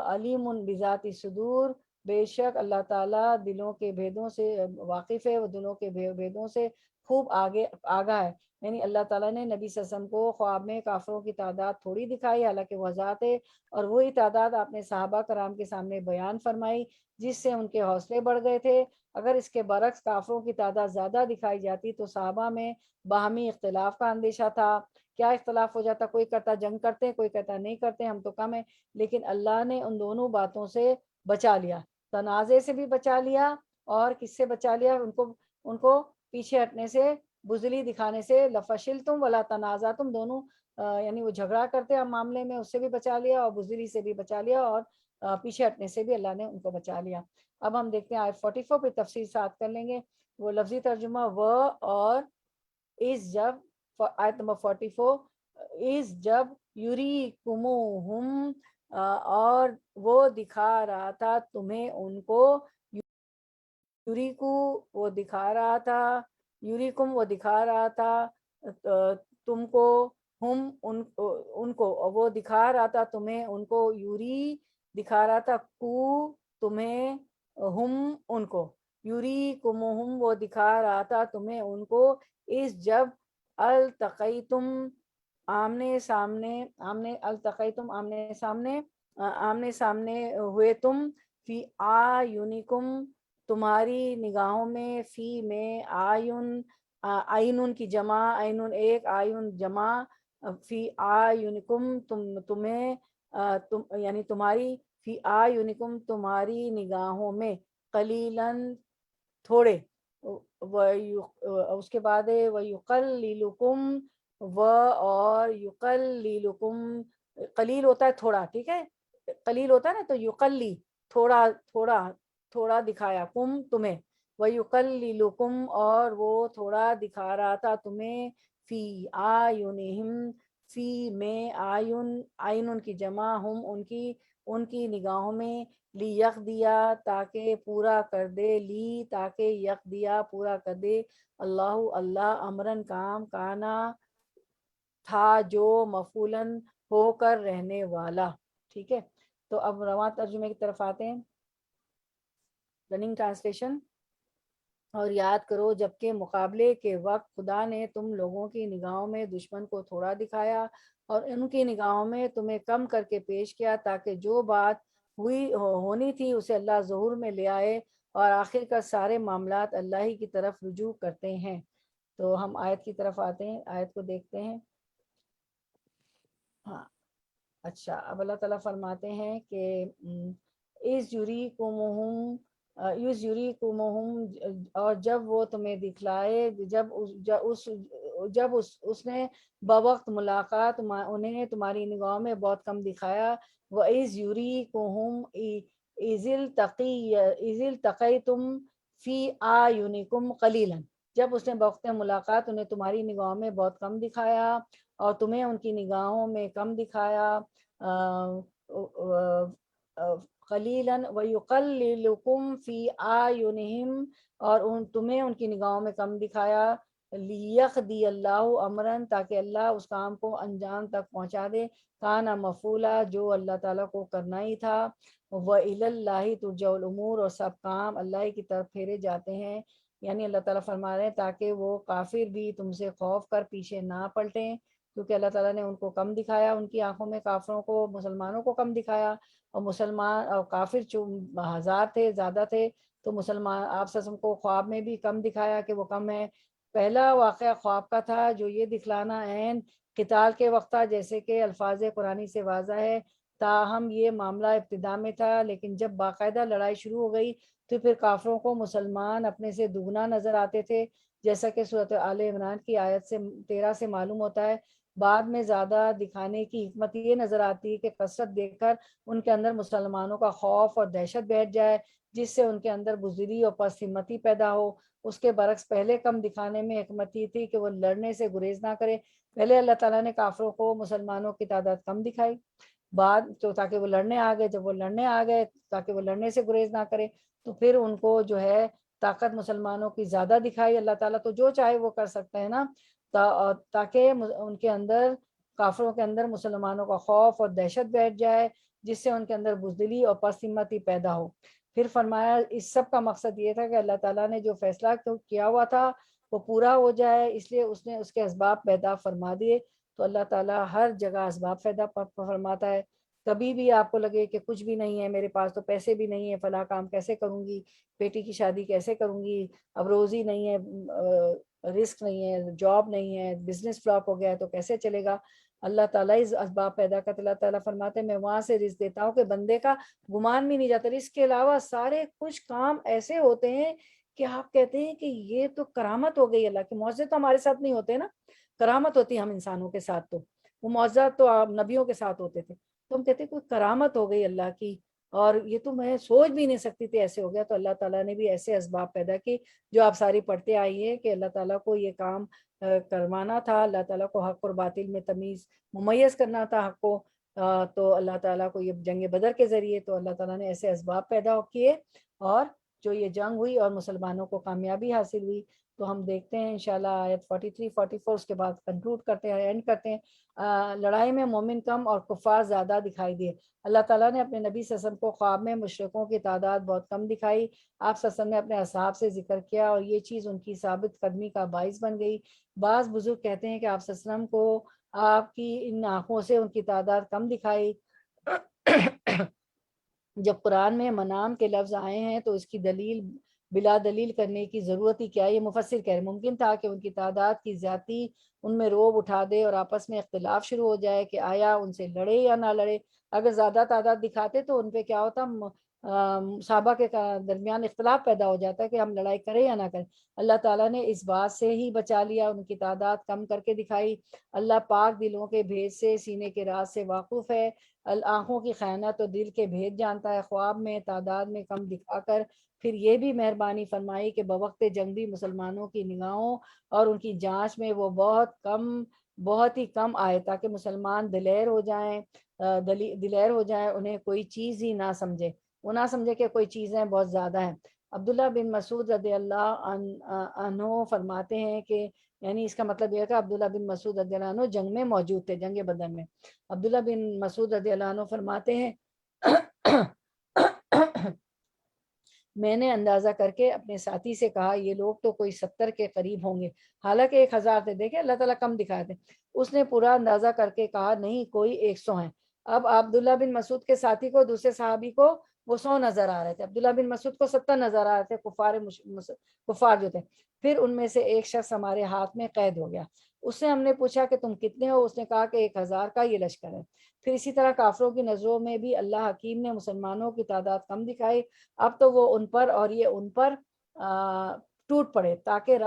S1: علیم بذات الصدور
S3: بے شک اللہ تعالیٰ دلوں کے بھیدوں سے واقف ہے، وہ دلوں کے بھیدوں سے خوب آگاہ ہے. یعنی اللہ تعالیٰ نے نبی صلی اللہ علیہ وسلم کو خواب میں کافروں کی تعداد تھوڑی دکھائی، حالانکہ وہ ہزار تھے، اور وہی تعداد آپ نے صحابہ کرام کے سامنے بیان فرمائی، جس سے ان کے حوصلے بڑھ گئے تھے. اگر اس کے برعکس کافروں کی تعداد زیادہ دکھائی جاتی تو صحابہ میں باہمی اختلاف کا اندیشہ تھا. کیا اختلاف ہو جاتا؟ کوئی کہتا جنگ کرتے ہیں، کوئی کہتا نہیں کرتے، ہم تو کم ہیں. لیکن اللہ نے ان دونوں باتوں سے بچا لیا، تنازع سے بھی بچا لیا، اور کس سے بچا لیا؟ ان کو پیچھے ہٹنے سے، بزدلی دکھانے سے. لفشلتم ولا تنازعتم، دونوں یعنی وہ جھگڑا کرتے ہیں معاملے میں، اس سے بھی بچا لیا، اور بزدلی سے بھی بچا لیا، اور پیچھے ہٹنے سے بھی اللہ نے ان کو بچا لیا. اب ہم دیکھتے ہیں آیت 44 پہ تفصیل ساتھ کر لیں گے. وہ لفظی ترجمہ و اور اس جب، آیت نمبر 44، اس جب یریکموہم، اور وہ دکھا رہا تھا تمہیں ان کو، یوریکو وہ دکھا رہا تھا، یوریکم وہ دکھا رہا تھا تم کو، ہم ان کو وہ دکھا رہا تھا تمہیں ان کو، یوری دکھا رہا تھا کو تمہیں، ہم ان کو، یوریکمہم وہ دکھا رہا تھا تمہیں ان کو، اس جب التقیتم آمنے سامنے ہوئے تم، فی آیونکم تمہاری نگاہوں میں، فی میں آیون، آئینن کی جمع، آئینن ایک، آیون جمع، فی آیونکم تمہیں یعنی تمہاری، فی آیونکم تمہاری نگاہوں میں، قلیلاً تھوڑے، اس کے بعد وَيُقَلِّلُكُمْ، اور یقلیلکم، قلیل ہوتا ہے تھوڑا، ٹھیک ہے، قلیل ہوتا ہے نا، تو یقلی تھوڑا تھوڑا تھوڑا دکھایا، کم تمہیں، وَيُقَلِّلُكُمْ اور وہ تھوڑا دکھا رہا تھا تمہیں، فی آیونہم، فی میں آیون، آئین کی جمع، ہم ان کی نگاہوں میں، لیقضیا تاکہ پورا کر دے، تاکہ یقضیا پورا کر دے، اللہ امرن کام، کانا تھا جو، مفعولن ہو کر رہنے والا. ٹھیک ہے، تو اب رواں ترجمے کی طرف آتے ہیں، رننگ ٹرانسلیشن. اور یاد کرو جبکہ مقابلے کے وقت خدا نے تم لوگوں کی نگاہوں میں دشمن کو تھوڑا دکھایا، اور ان کی نگاہوں میں تمہیں کم کر کے پیش کیا، تاکہ جو بات ہونی تھی اسے اللہ ظہور میں لے آئے، اور آخر کا سارے معاملات اللہ ہی کی طرف رجوع کرتے ہیں. تو ہم آیت کی طرف آتے ہیں، آیت کو دیکھتے ہیں. ہاں اچھا، اب اللہ تعالیٰ فرماتے ہیں کہ اس اور جب وہ تمہیں دکھلائے، جب اس نے بوقت ملاقات انہیں تمہاری نگاہوں میں بہت کم دکھایا، وَإِذْ يُرِيكُهُمْ إِذِ الْتَقَيْتُمْ فِي أَعْيُنِكُمْ قَلِيلًا، جب اس نے بوقت ملاقات انہیں تمہاری نگاہوں میں بہت کم دکھایا، اور تمہیں ان کی نگاہوں میں کم دکھایا، قلیلاً، وَيُقَلِّلُكُمْ فِي أَعْيُنِهِمْ اور تمہیں ان کی نگاہوں میں کم دکھایا، لِيَقْضِيَ اللَّهُ أَمْرًا تاکہ اللہ اس کام کو انجام تک پہنچا دے، کانا مفعولا جو اللہ تعالیٰ کو کرنا ہی تھا، وَإِلَى اللَّهِ تُرْجَعُ الْأُمُورُ اور سب کام اللہ کی طرف پھیرے جاتے ہیں. یعنی اللہ تعالیٰ فرما رہے ہیں تاکہ وہ کافر بھی تم سے خوف کر پیچھے نہ پلٹیں، کیونکہ اللہ تعالیٰ نے ان کو کم دکھایا، ان کی آنکھوں میں کافروں کو، مسلمانوں کو کم دکھایا، اور مسلمان اور کافر ہزار تھے، زیادہ تھے، تو مسلمان آپ سسم کو خواب میں بھی کم دکھایا کہ وہ کم ہے. پہلا واقعہ خواب کا تھا جو یہ دکھلانا عین قتال کے وقت تھا، جیسے کہ الفاظ قرآنی سے واضح ہے. تاہم یہ معاملہ ابتدا میں تھا، لیکن جب باقاعدہ لڑائی شروع ہو گئی تو پھر کافروں کو مسلمان اپنے سے دگنا نظر آتے تھے، جیسا کہ سورۃ آل عمران کی آیت 13 سے معلوم ہوتا ہے. بعد میں زیادہ دکھانے کی حکمت یہ نظر آتی ہے کہ کثرت دیکھ کر ان کے اندر مسلمانوں کا خوف اور دہشت بیٹھ جائے، جس سے ان کے اندر بزدلی اور پست ہمتی پیدا ہو. اس کے برعکس پہلے کم دکھانے میں حکمت یہ تھی کہ وہ لڑنے سے گریز نہ کرے. پہلے اللہ تعالیٰ نے کافروں کو مسلمانوں کی تعداد کم دکھائی، بعد تو تاکہ وہ لڑنے آ گئے، جب وہ لڑنے آ گئے تاکہ وہ لڑنے سے گریز نہ کرے، تو پھر ان کو جو ہے طاقت مسلمانوں کی زیادہ دکھائی. اللہ تعالیٰ تو جو چاہے وہ کر سکتے ہیں نا، تاکہ ان کے اندر، کافروں کے اندر مسلمانوں کا خوف اور دہشت بیٹھ جائے، جس سے ان کے اندر بزدلی اور پست ہمتی پیدا ہو. پھر فرمایا اس سب کا مقصد یہ تھا کہ اللہ تعالیٰ نے جو فیصلہ کیا ہوا تھا وہ پورا ہو جائے، اس لیے اس نے اس کے اسباب پیدا فرما دیے. تو اللہ تعالیٰ ہر جگہ اسباب پیدا فرماتا ہے. کبھی بھی آپ کو لگے کہ کچھ بھی نہیں ہے میرے پاس، تو پیسے بھی نہیں ہے، فلاں کام کیسے کروں گی، بیٹی کی شادی کیسے کروں گی، اب روزی نہیں ہے، رزق نہیں ہے، جاب نہیں ہے، بزنس فلاپ ہو گیا ہے تو کیسے چلے گا. اللہ تعالیٰ اس اسباب پیدا کرتے. اللہ تعالیٰ فرماتے ہیں میں وہاں سے رزق دیتا ہوں کہ بندے کا گمان بھی نہیں جاتا. رزق کے علاوہ سارے کچھ کام ایسے ہوتے ہیں کہ آپ کہتے ہیں کہ یہ تو کرامت ہو گئی اللہ کی. معجزے تو ہمارے ساتھ نہیں ہوتے نا، کرامت ہوتی ہے ہم انسانوں کے ساتھ، تو وہ معجزات تو آپ نبیوں کے ساتھ ہوتے تھے. تو ہم کہتے ہیں کوئی کرامت ہو گئی اللہ کی، اور یہ تو میں سوچ بھی نہیں سکتی تھی ایسے ہو گیا. تو اللہ تعالیٰ نے بھی ایسے اسباب پیدا کی جو آپ ساری پڑھتے آئی ہیں کہ اللہ تعالیٰ کو یہ کام کروانا تھا، اللہ تعالیٰ کو حق اور باطل میں تمیز ممیز کرنا تھا حق کو. تو اللہ تعالیٰ کو یہ جنگ بدر کے ذریعے تو اللہ تعالیٰ نے ایسے اسباب پیدا کیے، اور جو یہ جنگ ہوئی اور مسلمانوں کو کامیابی حاصل ہوئی. تو ہم دیکھتے ہیں انشاءاللہ آیت 43 44 اس کے بعد کنکلوڈ کرتے ہیں، اینڈ کرتے ہیں. لڑائی میں مومن کم اور کفار زیادہ دکھائی دیے. اللہ تعالیٰ نے اپنے نبی صلی اللہ علیہ وسلم کو خواب میں مشرکوں کی تعداد بہت کم دکھائی. آپ صلی اللہ علیہ وسلم نے اپنے اصحاب سے ذکر کیا اور یہ چیز ان کی ثابت قدمی کا باعث بن گئی. بعض بزرگ کہتے ہیں کہ آپ صلی اللہ علیہ وسلم کو آپ کی ان آنکھوں سے ان کی تعداد کم دکھائی. جب قرآن میں منام کے لفظ آئے ہیں تو اس کی دلیل بلا دلیل کرنے کی ضرورت ہی کیا. یہ مفسر کہہ رہے ممکن تھا کہ ان کی تعداد کی زیادتی ان میں روب اٹھا دے اور آپس میں اختلاف شروع ہو جائے کہ آیا ان سے لڑے یا نہ لڑے. اگر زیادہ تعداد دکھاتے تو ان پہ کیا ہوتا، صحابہ کے درمیان اختلاف پیدا ہو جاتا ہے کہ ہم لڑائی کریں یا نہ کریں. اللہ تعالیٰ نے اس بات سے ہی بچا لیا، ان کی تعداد کم کر کے دکھائی. اللہ پاک دلوں کے بھید سے، سینے کے راز سے واقف ہے. آنکھوں کی خیانت تو دل کے بھید جانتا ہے. خواب میں تعداد میں کم دکھا کر پھر یہ بھی مہربانی فرمائی کہ بوقت جنگ بھی مسلمانوں کی نگاہوں اور ان کی جانچ میں وہ بہت ہی کم آئے تاکہ مسلمان دلیر ہو جائیں، انہیں کوئی چیز ہی نہ سمجھے، وہ نہ سمجھے کہ کوئی چیزیں بہت زیادہ ہیں. عبداللہ بن مسعود رضی اللہ عنہ فرماتے ہیں کہ یعنی اس کا مطلب یہ ہے کہ عبداللہ بن مسعود رضی اللہ عنہ جنگ میں موجود تھے، جنگ بدر میں. عبداللہ بن مسعود رضی اللہ عنہ فرماتے ہیں میں نے اندازہ کر کے اپنے ساتھی سے کہا یہ لوگ تو کوئی 70 کے قریب ہوں گے، حالانکہ 1000 تھے. دیکھیں اللہ تعالیٰ کم دکھائے تھے. اس نے پورا اندازہ کر کے کہا نہیں کوئی 100 ہیں. اب عبداللہ بن مسعود کے ساتھی کو، دوسرے صحابی کو وہ 100 نظر آ رہے تھے، عبداللہ بن مسعود کو 70 نظر آ رہے تھے کفار جو تھے. پھر ان میں سے ایک شخص ہمارے ہاتھ میں قید ہو گیا. اس سے ہم نے پوچھا کہ تم کتنے ہو؟ اس نے کہا کہ 1000 کا یہ لشکر ہے. پھر اسی طرح کافروں کی نظروں میں بھی اللہ حکیم نے مسلمانوں کی تعداد کم دکھائی. اب تو وہ ان پر اور یہ ان پر ٹوٹ پڑے تاکہ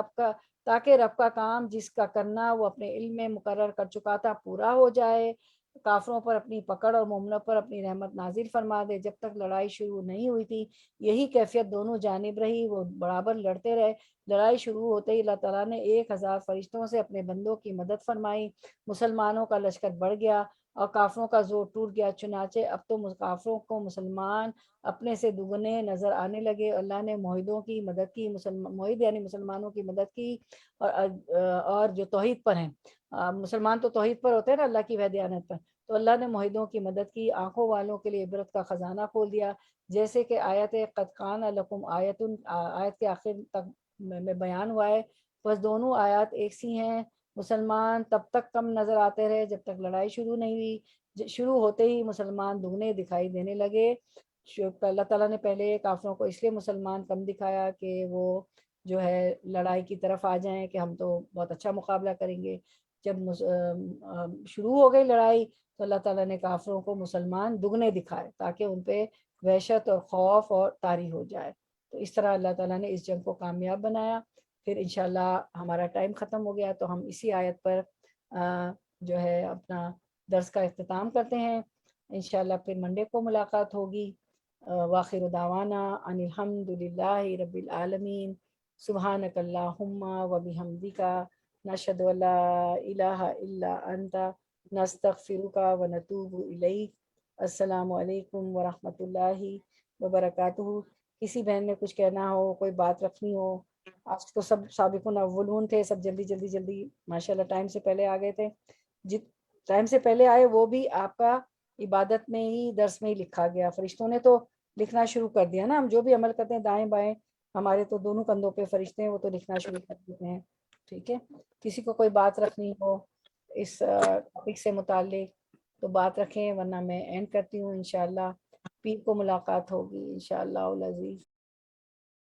S3: رب کا کام جس کا کرنا وہ اپنے علم میں مقرر کر چکا تھا پورا ہو جائے. کافروں پر اپنی پکڑ اور مومنوں پر اپنی رحمت نازل فرما دے. جب تک لڑائی شروع نہیں ہوئی تھی یہی کیفیت دونوں جانب رہی، وہ برابر لڑتے رہے. لڑائی شروع ہوتے ہی اللہ تعالیٰ نے 1000 فرشتوں سے اپنے بندوں کی مدد فرمائی. مسلمانوں کا لشکر بڑھ گیا اور کافروں کا زور ٹوٹ گیا. چنانچہ اب تو کافروں کو مسلمان اپنے سے دگنے نظر آنے لگے. اللہ نے معاہدوں کی مدد کی، معاہد یعنی مسلمانوں کی مدد کی، اور جو توحید پر ہیں، مسلمان تو توحید پر ہوتے ہیں نا، اللہ کی وحدانیت پر. تو اللہ نے معاہدوں کی مدد کی، آنکھوں والوں کے لیے عبرت کا خزانہ کھول دیا. جیسے کہ آیت قد کان لکم آیت کے آخر تک میں بیان ہوا ہے. بس دونوں آیات ایک سی ہیں. مسلمان تب تک کم نظر آتے رہے جب تک لڑائی شروع نہیں ہوئی. شروع ہوتے ہی مسلمان دگنے دکھائی دینے لگے. اللہ تعالیٰ نے پہلے کافروں کو اس لیے مسلمان کم دکھایا کہ وہ جو ہے لڑائی کی طرف آ جائیں کہ ہم تو بہت اچھا مقابلہ کریں گے. جب شروع ہو گئی لڑائی تو اللہ تعالیٰ نے کافروں کو مسلمان دگنے دکھائے تاکہ ان پہ وحشت اور خوف اور طاری ہو جائے. تو اس طرح اللہ تعالیٰ نے اس جنگ کو کامیاب بنایا. پھر انشاءاللہ ہمارا ٹائم ختم ہو گیا تو ہم اسی آیت پر جو ہے اپنا درس کا اختتام کرتے ہیں. انشاءاللہ پھر منڈے کو ملاقات ہوگی. وآخر دعوانا ان الحمد للہ رب العالمین. سبحانک اللہم وبحمدک نشہد ان لا الہ الا انت نستغفرک ونتوب الیک. السلام علیکم ورحمۃ اللہ وبرکاتہ. کسی بہن نے کچھ کہنا ہو، کوئی بات رکھنی ہو. آج تو سب سابقون اولون تھے، سب جلدی ماشاءاللہ ٹائم سے پہلے آ گئے تھے. ٹائم سے پہلے آئے وہ بھی آپ کا عبادت میں ہی، درس میں ہی لکھا گیا. فرشتوں نے تو
S1: لکھنا شروع کر دیا نا. ہم جو بھی عمل کرتے ہیں دائیں بائیں ہمارے تو دونوں کندھوں پہ فرشتے ہیں, وہ تو لکھنا شروع کر دیتے ہیں. ٹھیک ہے, کسی کو کوئی بات رکھنی ہو اس ٹاپک سے متعلق تو بات رکھیں, ورنہ میں اینڈ کرتی ہوں. انشاءاللہ پیر کو ملاقات ہوگی انشاءاللہ العزیز.